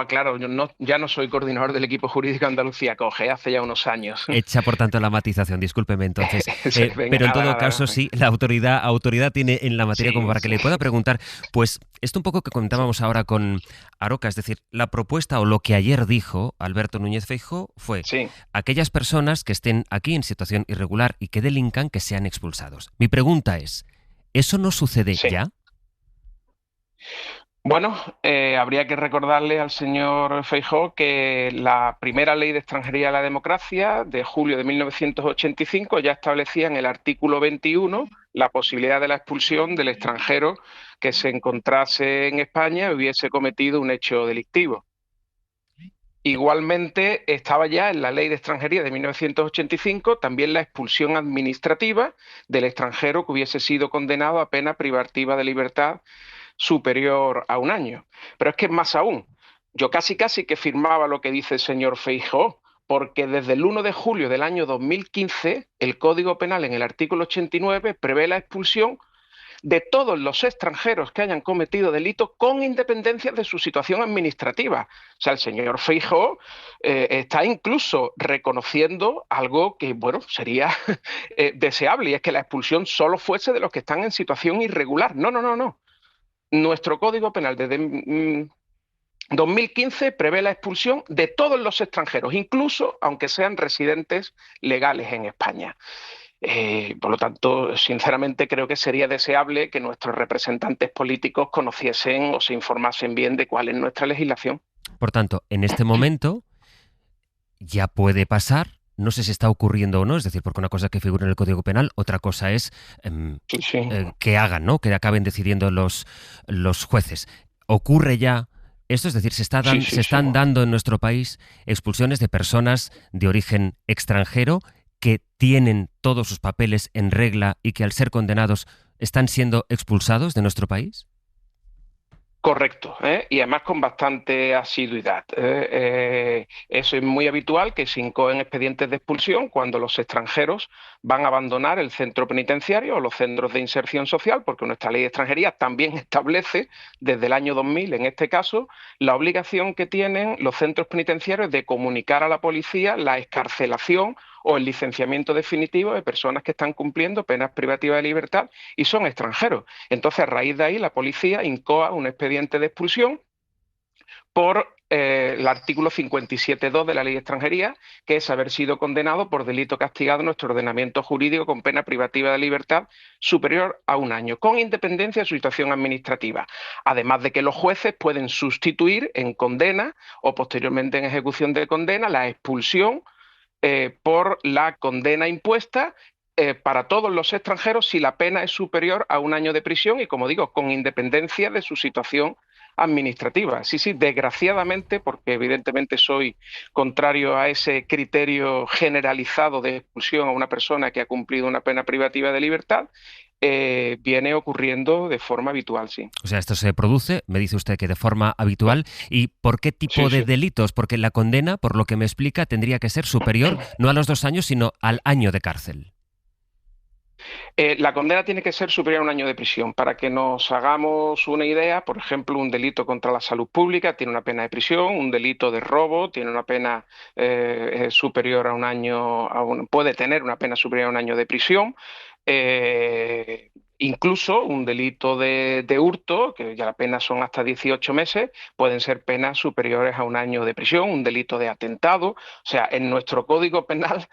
Claro, yo ya no soy coordinador del equipo jurídico de Andalucía Acoge, hace ya unos años. Echa, por tanto, la matización, discúlpeme entonces. Pero en todo caso, sí, la autoridad tiene en la materia como para que le pueda preguntar, pues esto un poco que comentábamos ahora con Aroca, es decir, la propuesta o lo que ayer dijo Alberto Núñez Feijóo fue aquellas personas que estén aquí en situación irregular y que delincan, que sean expulsados. Mi pregunta es, ¿eso no sucede ya? Bueno, habría que recordarle al señor Feijóo que la primera ley de extranjería y la democracia de julio de 1985 ya establecía en el artículo 21 la posibilidad de la expulsión del extranjero que se encontrase en España y hubiese cometido un hecho delictivo. Igualmente estaba ya en la ley de extranjería de 1985 también la expulsión administrativa del extranjero que hubiese sido condenado a pena privativa de libertad superior a 1 año. Pero es que es más aún. Yo casi que firmaba lo que dice el señor Feijóo, porque desde el 1 de julio del año 2015 el Código Penal en el artículo 89 prevé la expulsión de todos los extranjeros que hayan cometido delitos con independencia de su situación administrativa. O sea, el señor Feijóo está incluso reconociendo algo que, bueno, sería deseable, y es que la expulsión solo fuese de los que están en situación irregular. No. Nuestro Código Penal desde 2015 prevé la expulsión de todos los extranjeros, incluso aunque sean residentes legales en España. Por lo tanto, sinceramente creo que sería deseable que nuestros representantes políticos conociesen o se informasen bien de cuál es nuestra legislación. Por tanto, en este momento ya puede pasar. No sé si está ocurriendo o no, es decir, porque una cosa que figura en el Código Penal, otra cosa es que hagan, ¿no? Que acaben decidiendo los jueces. ¿Ocurre ya esto? Es decir, se están dando en nuestro país expulsiones de personas de origen extranjero que tienen todos sus papeles en regla y que al ser condenados están siendo expulsados de nuestro país. Correcto, y además con bastante asiduidad. Eso es muy habitual, que se incoen expedientes de expulsión cuando los extranjeros van a abandonar el centro penitenciario o los centros de inserción social, porque nuestra ley de extranjería también establece, desde el año 2000 en este caso, la obligación que tienen los centros penitenciarios de comunicar a la policía la excarcelación o el licenciamiento definitivo de personas que están cumpliendo penas privativas de libertad y son extranjeros. Entonces, a raíz de ahí, la policía incoa un expediente de expulsión por el artículo 57.2 de la Ley de Extranjería, que es haber sido condenado por delito castigado en nuestro ordenamiento jurídico con pena privativa de libertad superior a 1 año, con independencia de su situación administrativa. Además de que los jueces pueden sustituir en condena o posteriormente en ejecución de condena la expulsión por la condena impuesta para todos los extranjeros si la pena es superior a 1 año de prisión y, como digo, con independencia de su situación administrativa. Sí, desgraciadamente, porque evidentemente soy contrario a ese criterio generalizado de expulsión a una persona que ha cumplido una pena privativa de libertad, viene ocurriendo de forma habitual, sí. O sea, esto se produce, me dice usted que de forma habitual. ¿Y por qué tipo de delitos? Porque la condena, por lo que me explica, tendría que ser superior no a los 2 años, sino al año de cárcel. La condena tiene que ser superior a 1 año de prisión. Para que nos hagamos una idea, por ejemplo, un delito contra la salud pública tiene una pena de prisión, un delito de robo tiene una pena superior a 1 año, puede tener una pena superior a 1 año de prisión. Incluso un delito de hurto, que ya la pena son hasta 18 meses, pueden ser penas superiores a 1 año de prisión, un delito de atentado. O sea, en nuestro Código Penal,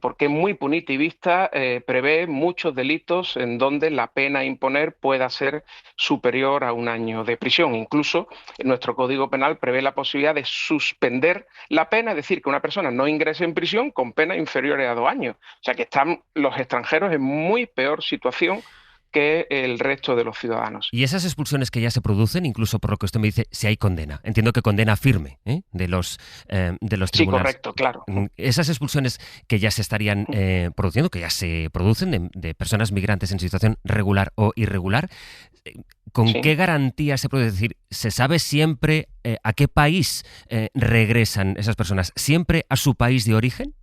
porque es muy punitivista, prevé muchos delitos en donde la pena a imponer pueda ser superior a 1 año de prisión. Incluso en nuestro Código Penal prevé la posibilidad de suspender la pena, es decir, que una persona no ingrese en prisión con penas inferiores a 2 años. O sea, que están los extranjeros en muy peor situación que el resto de los ciudadanos. Y esas expulsiones que ya se producen, incluso por lo que usted me dice, si hay condena. Entiendo que condena firme de los tribunales. Sí, correcto, claro. Esas expulsiones que ya se estarían produciendo, que ya se producen de personas migrantes en situación regular o irregular, ¿con qué garantía se puede decir? ¿Se sabe siempre a qué país regresan esas personas? ¿Siempre a su país de origen?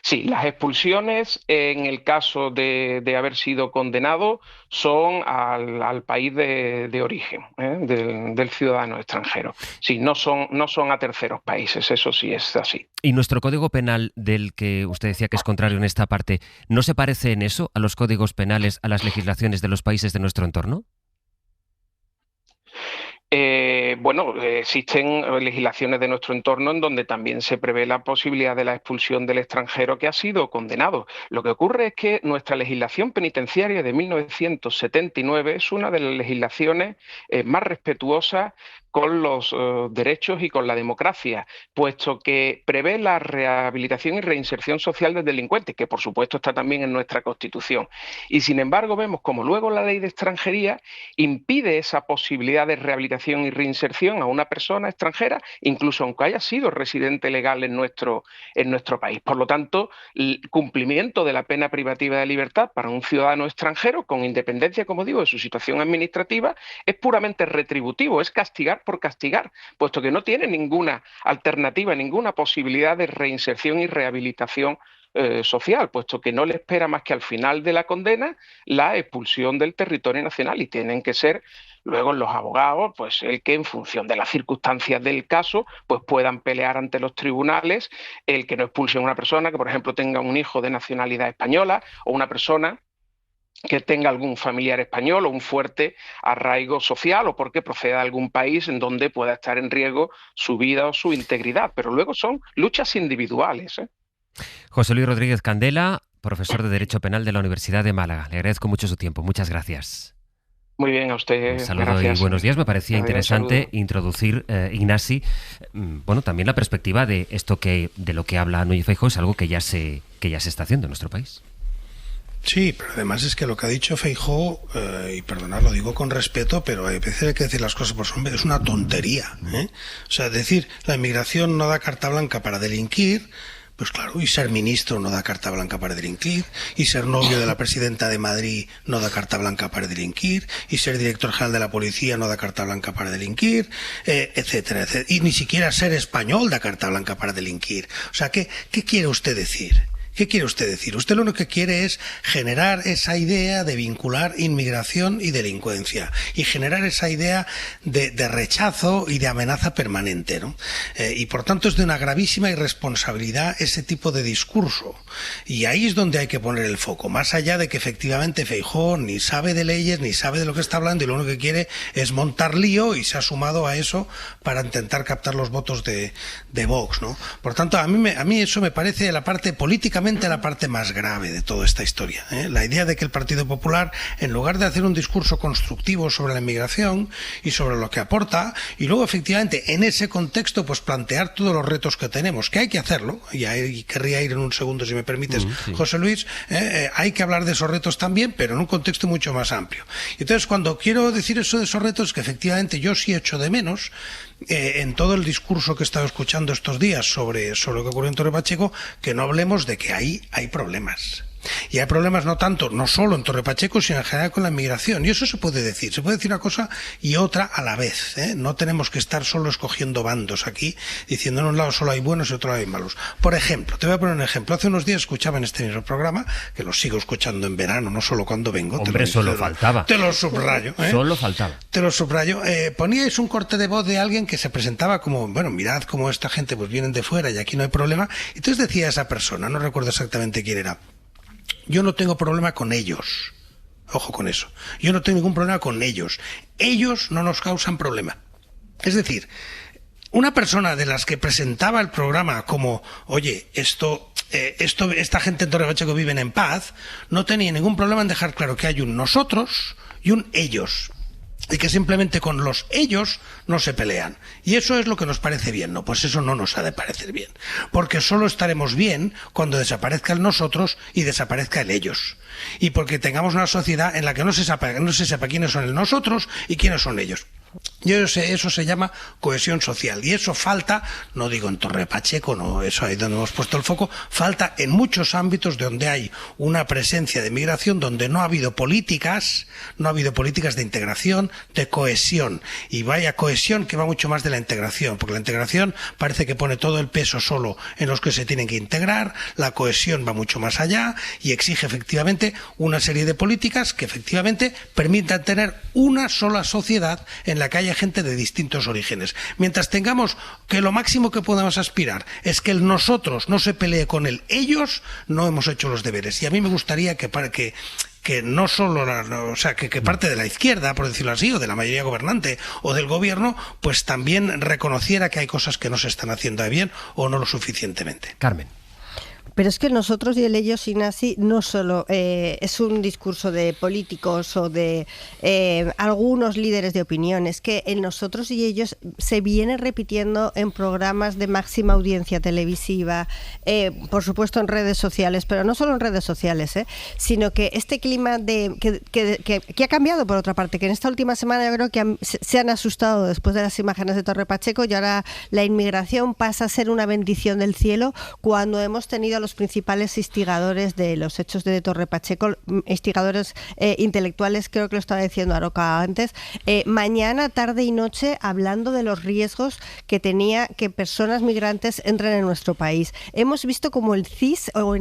Sí, las expulsiones, en el caso de haber sido condenado, son al país de origen del ciudadano extranjero. Sí, no son a terceros países, eso sí es así. ¿Y nuestro Código Penal, del que usted decía que es contrario en esta parte, no se parece en eso a los códigos penales, a las legislaciones de los países de nuestro entorno? Existen legislaciones de nuestro entorno en donde también se prevé la posibilidad de la expulsión del extranjero que ha sido condenado. Lo que ocurre es que nuestra legislación penitenciaria de 1979 es una de las legislaciones más respetuosas con los derechos y con la democracia, puesto que prevé la rehabilitación y reinserción social del delincuente, que por supuesto está también en nuestra Constitución. Y sin embargo vemos como luego la ley de extranjería impide esa posibilidad de rehabilitación y reinserción a una persona extranjera, incluso aunque haya sido residente legal en nuestro país. Por lo tanto, el cumplimiento de la pena privativa de libertad para un ciudadano extranjero, con independencia, como digo, de su situación administrativa, es puramente retributivo, es castigar por castigar, puesto que no tiene ninguna alternativa, ninguna posibilidad de reinserción y rehabilitación social, puesto que no le espera más que al final de la condena la expulsión del territorio nacional, y tienen que ser luego los abogados, pues el que en función de las circunstancias del caso, pues puedan pelear ante los tribunales el que no expulsen a una persona que, por ejemplo, tenga un hijo de nacionalidad española o una persona que tenga algún familiar español o un fuerte arraigo social, o porque proceda de algún país en donde pueda estar en riesgo su vida o su integridad. Pero luego son luchas individuales. José Luis Rodríguez Candela, profesor de Derecho Penal de la Universidad de Málaga. Le agradezco mucho su tiempo. Muchas gracias. Muy bien, a usted. Un saludo gracias. Y buenos días. Me parecía interesante introducir, Ignasi, también la perspectiva de esto de lo que habla Núñez Feijóo, es algo que ya se está haciendo en nuestro país. Sí, pero además es que lo que ha dicho Feijóo, y perdonad, lo digo con respeto, pero a veces hay que decir las cosas por su nombre, es una tontería. O sea, decir, la inmigración no da carta blanca para delinquir, Pues claro, y ser ministro no da carta blanca para delinquir, y ser novio de la presidenta de Madrid no da carta blanca para delinquir, y ser director general de la policía no da carta blanca para delinquir, etcétera, etcétera. Y ni siquiera ser español da carta blanca para delinquir. O sea, ¿qué quiere usted decir? ¿Qué quiere usted decir? Usted lo único que quiere es generar esa idea de vincular inmigración y delincuencia y generar esa idea de rechazo y de amenaza permanente, ¿no? Y por tanto es de una gravísima irresponsabilidad ese tipo de discurso. Y ahí es donde hay que poner el foco, más allá de que efectivamente Feijóo ni sabe de leyes ni sabe de lo que está hablando y lo único que quiere es montar lío y se ha sumado a eso para intentar captar los votos de Vox, ¿no? Por tanto, a mí eso me parece la parte política, la parte más grave de toda esta historia, ¿eh? La idea de que el Partido Popular, en lugar de hacer un discurso constructivo sobre la inmigración y sobre lo que aporta, y luego efectivamente en ese contexto pues plantear todos los retos que tenemos, que hay que hacerlo, y ahí querría ir en un segundo si me permites, sí. José Luis, hay que hablar de esos retos también, pero en un contexto mucho más amplio. Entonces, cuando quiero decir eso de esos retos, que efectivamente yo sí echo de menos en todo el discurso que he estado escuchando estos días sobre lo que ocurrió en Torre Pacheco, que no hablemos de que ahí hay problemas. Y hay problemas no solo en Torre Pacheco, sino en general con la inmigración. Y eso se puede decir una cosa y otra a la vez, ¿eh? No tenemos que estar solo escogiendo bandos aquí, diciendo en un lado solo hay buenos y en otro lado hay malos. Por ejemplo, te voy a poner un ejemplo. Hace unos días escuchaba en este mismo programa, que lo sigo escuchando en verano, no solo cuando vengo. Hombre, solo faltaba. Te lo subrayo. Solo faltaba. Te lo subrayo. Poníais un corte de voz de alguien que se presentaba como, bueno, mirad cómo esta gente pues vienen de fuera y aquí no hay problema. Y entonces decía esa persona, no recuerdo exactamente quién era: yo no tengo problema con ellos. Ojo con eso. Yo no tengo ningún problema con ellos. Ellos no nos causan problema. Es decir, una persona de las que presentaba el programa como, oye, esta gente en Torre Pacheco viven en paz, no tenía ningún problema en dejar claro que hay un nosotros y un ellos. Y que simplemente con los ellos no se pelean. Y eso es lo que nos parece bien. No, pues eso no nos ha de parecer bien. Porque solo estaremos bien cuando desaparezca el nosotros y desaparezca el ellos. Y porque tengamos una sociedad en la que no se sepa quiénes son el nosotros y quiénes son ellos. Eso se llama cohesión social, y eso falta, no digo en Torre Pacheco, no, eso ahí donde hemos puesto el foco, falta en muchos ámbitos donde hay una presencia de migración, donde no ha habido políticas de integración, de cohesión, y vaya cohesión que va mucho más de la integración, porque la integración parece que pone todo el peso solo en los que se tienen que integrar, la cohesión va mucho más allá y exige efectivamente una serie de políticas que efectivamente permitan tener una sola sociedad en la que haya gente de distintos orígenes. Mientras tengamos que lo máximo que podamos aspirar es que el nosotros no se pelee con el ellos, no hemos hecho los deberes. Y a mí me gustaría que no solo, que parte de la izquierda, por decirlo así, o de la mayoría gobernante, o del gobierno, pues también reconociera que hay cosas que no se están haciendo bien o no lo suficientemente. Carmen. Pero es que nosotros y el ellos, Ignasi, no solo es un discurso de políticos o de algunos líderes de opinión, es que el nosotros y ellos se viene repitiendo en programas de máxima audiencia televisiva, por supuesto en redes sociales, pero no solo en redes sociales, sino que este clima que ha cambiado, por otra parte, que en esta última semana yo creo que se han asustado después de las imágenes de Torre Pacheco, y ahora la inmigración pasa a ser una bendición del cielo, cuando hemos tenido los principales instigadores de los hechos de Torre Pacheco, instigadores intelectuales, creo que lo estaba diciendo Aroca antes, mañana, tarde y noche, hablando de los riesgos que tenía que personas migrantes entren en nuestro país. Hemos visto como en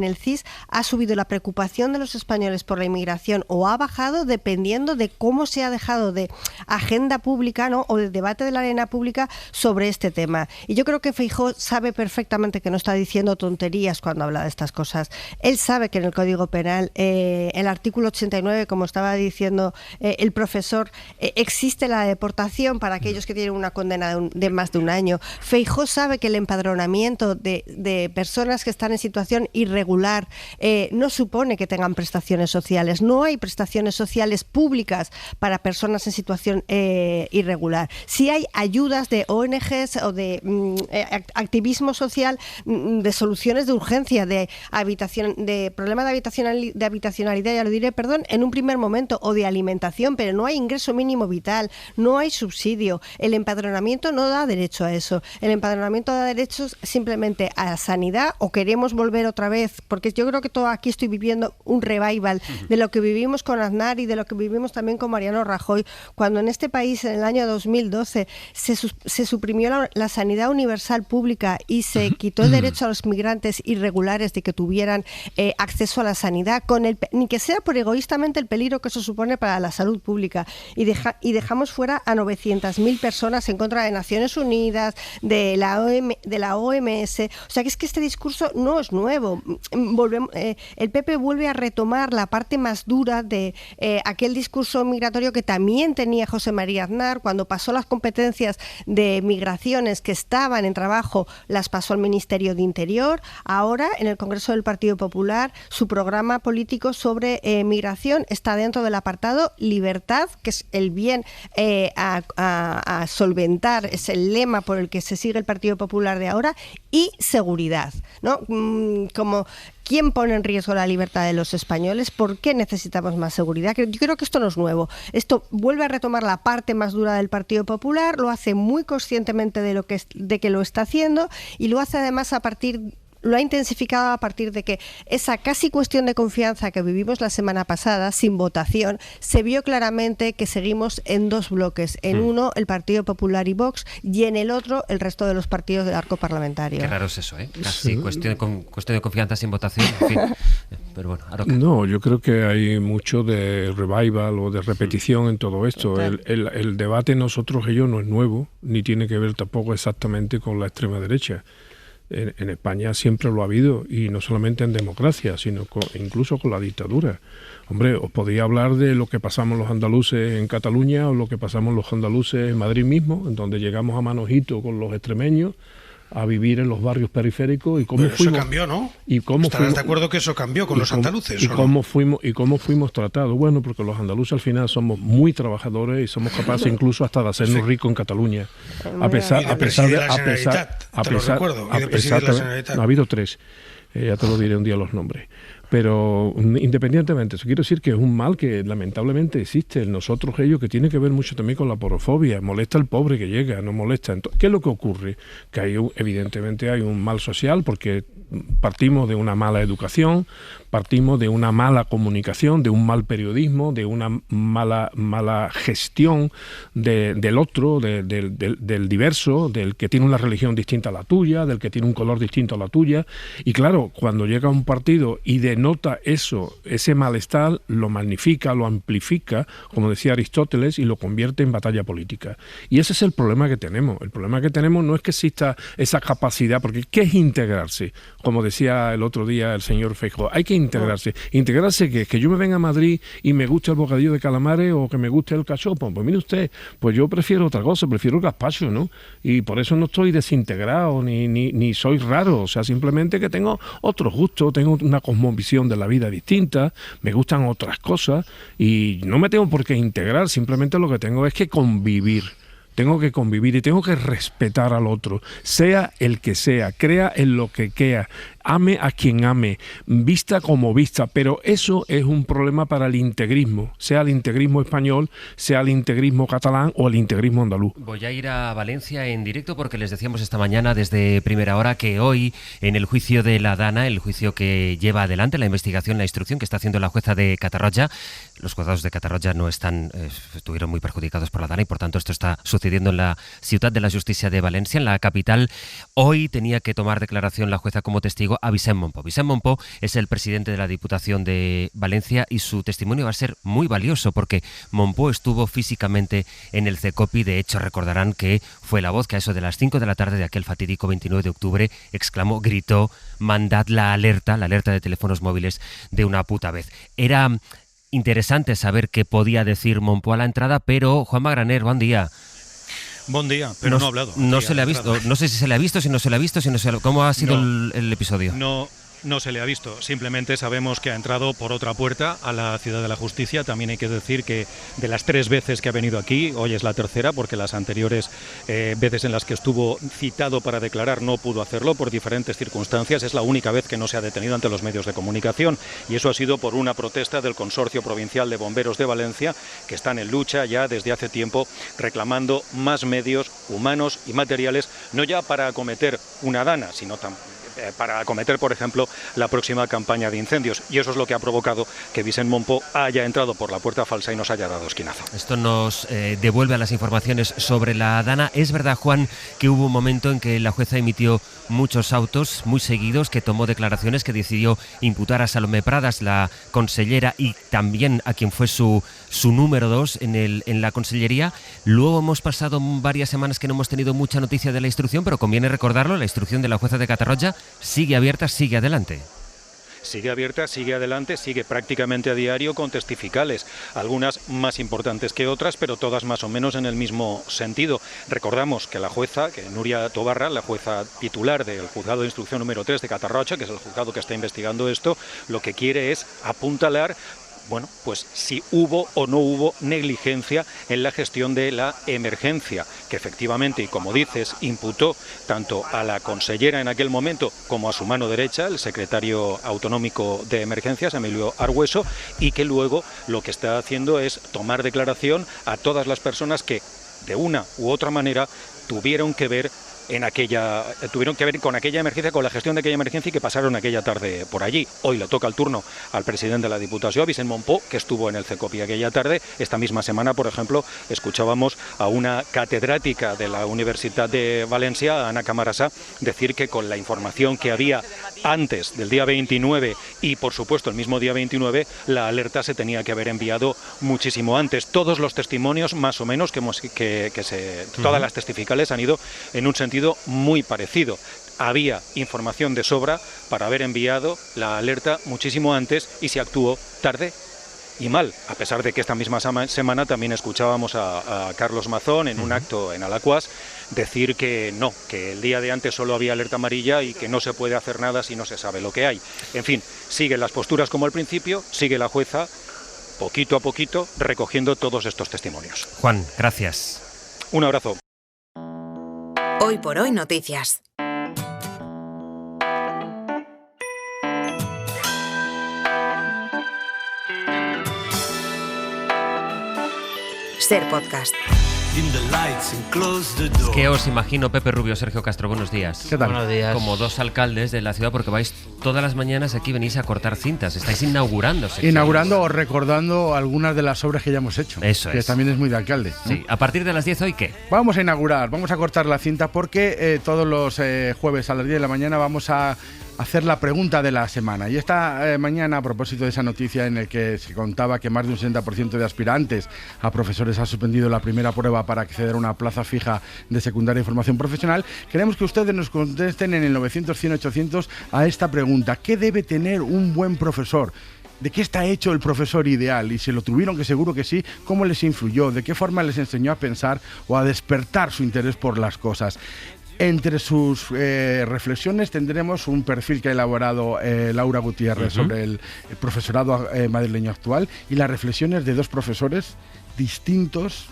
el CIS ha subido la preocupación de los españoles por la inmigración, o ha bajado dependiendo de cómo se ha dejado de agenda pública, ¿no?, o de debate de la arena pública sobre este tema. Y yo creo que Feijóo sabe perfectamente que no está diciendo tonterías cuando habla de estas cosas. Él sabe que en el Código Penal, el artículo 89, como estaba diciendo el profesor, existe la deportación para aquellos que tienen una condena de más de un año. Feijóo sabe que el empadronamiento de personas que están en situación irregular no supone que tengan prestaciones sociales. No hay prestaciones sociales públicas para personas en situación irregular. Sí hay ayudas de ONGs o de activismo social, de soluciones de urgencia denuncia de problema de habitacionalidad, ya lo diré, en un primer momento, o de alimentación, pero no hay ingreso mínimo vital, no hay subsidio. El empadronamiento no da derecho a eso. El empadronamiento da derechos simplemente a la sanidad, o queremos volver otra vez, porque yo creo que todo aquí estoy viviendo un revival de lo que vivimos con Aznar y de lo que vivimos también con Mariano Rajoy, cuando en este país en el año 2012 se suprimió la sanidad universal pública y se quitó el derecho a los migrantes irregulares de que tuvieran acceso a la sanidad, ni que sea por egoístamente el peligro que eso supone para la salud pública, y dejamos fuera a 900.000 personas en contra de Naciones Unidas, de la OMS. O sea, que es que este discurso no es nuevo. El PP vuelve a retomar la parte más dura de aquel discurso migratorio que también tenía José María Aznar cuando pasó las competencias de migraciones que estaban en trabajo, las pasó al Ministerio de Interior. Ahora, en el Congreso del Partido Popular, su programa político sobre migración está dentro del apartado libertad, que es el bien a solventar, es el lema por el que se sigue el Partido Popular de ahora, y seguridad, ¿no? Como ¿quién pone en riesgo la libertad de los españoles? ¿Por qué necesitamos más seguridad? Yo creo que esto no es nuevo. Esto vuelve a retomar la parte más dura del Partido Popular, lo hace muy conscientemente de que lo está haciendo, y lo hace además lo ha intensificado a partir de que esa casi cuestión de confianza que vivimos la semana pasada, sin votación, se vio claramente que seguimos en dos bloques. En uno, el Partido Popular y Vox, y en el otro, el resto de los partidos del arco parlamentario. Qué raro es eso, ¿eh? Casi cuestión de confianza sin votación, en fin. Pero bueno, Aroca. No, yo creo que hay mucho de revival o de repetición en todo esto. El debate nosotros ellos no es nuevo, ni tiene que ver tampoco exactamente con la extrema derecha. En España siempre lo ha habido, y no solamente en democracia, sino incluso con la dictadura. Hombre, os podía hablar de lo que pasamos los andaluces en Cataluña o lo que pasamos los andaluces en Madrid mismo, en donde llegamos a manojito con los extremeños a vivir en los barrios periféricos, y cómo pero fuimos. Eso cambió, ¿no? Y cómo ¿Estarás fuimos, de acuerdo que eso cambió con los andaluces? Y cómo fuimos tratados. Bueno, porque los andaluces al final somos muy trabajadores y somos capaces incluso hasta de hacernos ricos en Cataluña. Ha habido 3. Ya te lo diré un día los nombres. Pero independientemente, eso quiero decir que es un mal que lamentablemente existe en nosotros ellos, que tiene que ver mucho también con la porofobia. Molesta al pobre que llega, no molesta. ¿Qué es lo que ocurre? Que evidentemente hay un mal social, porque partimos de una mala educación, partimos de una mala comunicación, de un mal periodismo, de una mala gestión del otro, del diverso, del que tiene una religión distinta a la tuya, del que tiene un color distinto a la tuya. Y claro, cuando llega un partido y denota ese malestar, lo magnifica, lo amplifica, como decía Aristóteles, y lo convierte en batalla política. Y ese es el problema que tenemos. El problema que tenemos no es que exista esa capacidad, porque ¿qué es integrarse? Como decía el otro día el señor Feijóo, hay que integrarse. ¿Integrarse qué? ¿Que yo me venga a Madrid y me guste el bocadillo de calamares o que me guste el cachopo? Pues mire usted, pues yo prefiero otra cosa, prefiero el gazpacho, ¿no? Y por eso no estoy desintegrado ni soy raro, o sea, simplemente que tengo otros gustos, tengo una cosmovisión de la vida distinta, me gustan otras cosas y no me tengo por qué integrar, simplemente lo que tengo es que convivir. Tengo que convivir y tengo que respetar al otro, sea el que sea, crea en lo que crea, ame a quien ame, vista como vista, pero eso es un problema para el integrismo, sea el integrismo español, sea el integrismo catalán o el integrismo andaluz. Voy a ir a Valencia en directo porque les decíamos esta mañana desde primera hora que hoy en el juicio de la Dana, el juicio que lleva adelante la investigación, la instrucción que está haciendo la jueza de Catarroja, los juzgados de Catarroja no estuvieron muy perjudicados por la Dana y por tanto esto está sucediendo en la Ciutat de la Justícia de Valencia, en la capital. Hoy tenía que tomar declaración la jueza como testigo a Vicent Mompó. Vicent Mompó es el presidente de la Diputación de Valencia y su testimonio va a ser muy valioso porque Mompó estuvo físicamente en el CECOPI. De hecho, recordarán que fue la voz que a eso de las 5 de la tarde de aquel fatídico 29 de octubre exclamó, gritó, mandad la alerta de teléfonos móviles de una puta vez. Era interesante saber qué podía decir Mompó a la entrada, pero Juanma Graner, buen día. Buen día, pero no ha hablado. No se le ha visto, no sé si se le ha visto, si no se le ha visto, ¿cómo ha sido el episodio? No, No se le ha visto, simplemente sabemos que ha entrado por otra puerta a la Ciudad de la Justicia. También hay que decir que de las 3 veces que ha venido aquí, hoy es la tercera, porque las anteriores veces en las que estuvo citado para declarar no pudo hacerlo por diferentes circunstancias. Es la única vez que no se ha detenido ante los medios de comunicación, y eso ha sido por una protesta del Consorcio Provincial de Bomberos de Valencia, que están en lucha ya desde hace tiempo reclamando más medios humanos y materiales, no ya para acometer una dana, sino para acometer, por ejemplo, la próxima campaña de incendios. Y eso es lo que ha provocado que Vicent Montpó haya entrado por la puerta falsa y nos haya dado esquinazo. Esto nos devuelve a las informaciones sobre la dana. Es verdad, Juan, que hubo un momento en que la jueza emitió muchos autos muy seguidos, que tomó declaraciones, que decidió imputar a Salomé Pradas, la consellera, y también a quien fue su número 2 en la consellería. Luego hemos pasado varias semanas que no hemos tenido mucha noticia de la instrucción, pero conviene recordarlo, la instrucción de la jueza de Catarroja sigue abierta, sigue adelante. Sigue abierta, sigue adelante, sigue prácticamente a diario con testificales, algunas más importantes que otras, pero todas más o menos en el mismo sentido. Recordamos que la jueza, que Nuria Tobarra, la jueza titular del juzgado de instrucción número 3 de Catarroja, que es el juzgado que está investigando esto, lo que quiere es apuntalar, bueno, pues si hubo o no hubo negligencia en la gestión de la emergencia, que efectivamente, y como dices, imputó tanto a la consellera en aquel momento como a su mano derecha, el secretario autonómico de emergencias, Emilio Argüeso, y que luego lo que está haciendo es tomar declaración a todas las personas que, de una u otra manera, tuvieron que ver con aquella emergencia, con la gestión de aquella emergencia, y que pasaron aquella tarde por allí. Hoy le toca el turno al presidente de la Diputación, Vicent Montpó, que estuvo en el CECOPI aquella tarde. Esta misma semana, por ejemplo, escuchábamos a una catedrática de la Universidad de Valencia, Ana Camarasa, decir que con la información que había antes del día 29 y, por supuesto, el mismo día 29, la alerta se tenía que haber enviado muchísimo antes. Todos los testimonios, más o menos, todas las testificales han ido en un sentido muy parecido. Había información de sobra para haber enviado la alerta muchísimo antes, y se actuó tarde y mal, a pesar de que esta misma semana también escuchábamos a Carlos Mazón en un acto en Alacuas decir que no, que el día de antes solo había alerta amarilla y que no se puede hacer nada si no se sabe lo que hay. En fin, siguen las posturas como al principio, sigue la jueza poquito a poquito recogiendo todos estos testimonios. Juan, gracias. Un abrazo. Hoy por hoy noticias. Ser podcast. Es que os imagino, Pepe Rubio, Sergio Castro, buenos días. ¿Qué tal? Buenos días. Como dos alcaldes de la ciudad, porque vais todas las mañanas aquí, venís a cortar cintas, estáis inaugurando secciones. Inaugurando o recordando algunas de las obras que ya hemos hecho. Eso que es. También es muy de alcalde. Sí, a partir de las 10 hoy, ¿qué? Vamos a inaugurar, vamos a cortar la cinta porque todos los jueves a las 10 de la mañana vamos a hacer la pregunta de la semana. Y esta mañana, a propósito de esa noticia en la que se contaba que más de un 60% de aspirantes a profesores ha suspendido la primera prueba para acceder a una plaza fija de secundaria y formación profesional, queremos que ustedes nos contesten en el 900-100-800 a esta pregunta: ¿qué debe tener un buen profesor? ¿De qué está hecho el profesor ideal? Y si lo tuvieron, que seguro que sí, ¿cómo les influyó? ¿De qué forma les enseñó a pensar o a despertar su interés por las cosas? Entre sus reflexiones tendremos un perfil que ha elaborado Laura Gutiérrez sobre el profesorado madrileño actual, y las reflexiones de dos profesores distintos,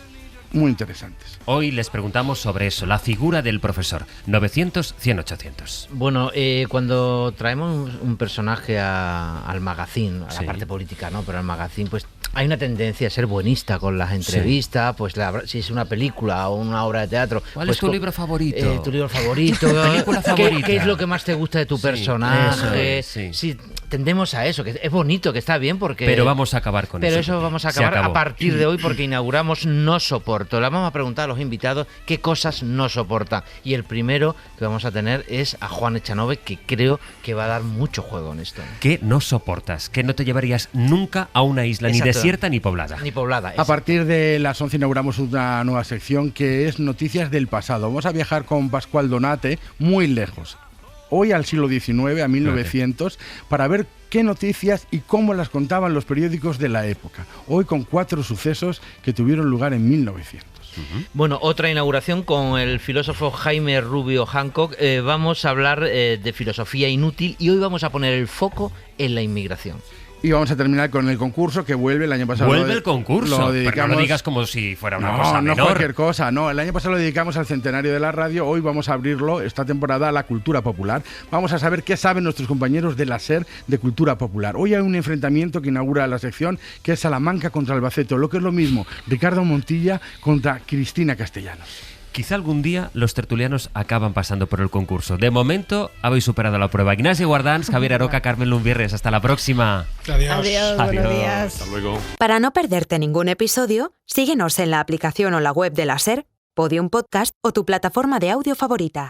muy interesantes. Hoy les preguntamos sobre eso, la figura del profesor. 900-100-800. Bueno, cuando traemos un personaje al magazine, a la parte política, ¿no? Pero al magazine, pues hay una tendencia a ser buenista con las entrevistas, pues si es una película o una obra de teatro. ¿Cuál pues es tu libro favorito? Tu libro favorito. ¿Película favorita? ¿Qué es lo que más te gusta de tu personaje? Eso es, sí, tendemos a eso, que es bonito, que está bien, porque... Pero vamos a acabar con eso. Pero eso vamos a acabar a partir de hoy, porque inauguramos No Soporto. Le vamos a preguntar a los invitados qué cosas no soportan. Y el primero que vamos a tener es a Juan Echanove, que creo que va a dar mucho juego en esto. ¿Qué no soportas? ¿Qué no te llevarías nunca a una isla, ni desierta ni poblada? Ni poblada. A partir de las 11 inauguramos una nueva sección que es Noticias del Pasado. Vamos a viajar con Pascual Donate muy lejos, hoy al siglo XIX, a 1900, para ver qué noticias y cómo las contaban los periódicos de la época. Hoy con 4 sucesos que tuvieron lugar en 1900. Bueno, otra inauguración con el filósofo Jaime Rubio Hancock. Vamos a hablar de filosofía inútil y hoy vamos a poner el foco en la inmigración. Y vamos a terminar con el concurso que vuelve el año pasado. Vuelve el concurso, pero no lo digas como si fuera una cosa menor. No, cualquier cosa, no. El año pasado lo dedicamos al centenario de la radio, hoy vamos a abrirlo esta temporada a la cultura popular. Vamos a saber qué saben nuestros compañeros de la SER de cultura popular. Hoy hay un enfrentamiento que inaugura la sección, que es Salamanca contra Albacete, o lo que es lo mismo, Ricardo Montilla contra Cristina Castellanos. Quizá algún día los tertulianos acaban pasando por el concurso. De momento habéis superado la prueba. Ignacio Guardans, Javier Aroca, Carmen Lumbierres. Hasta la próxima. Adiós, buenos días. Hasta luego. Para no perderte ningún episodio, síguenos en la aplicación o la web de la SER, Podium Podcast o tu plataforma de audio favorita.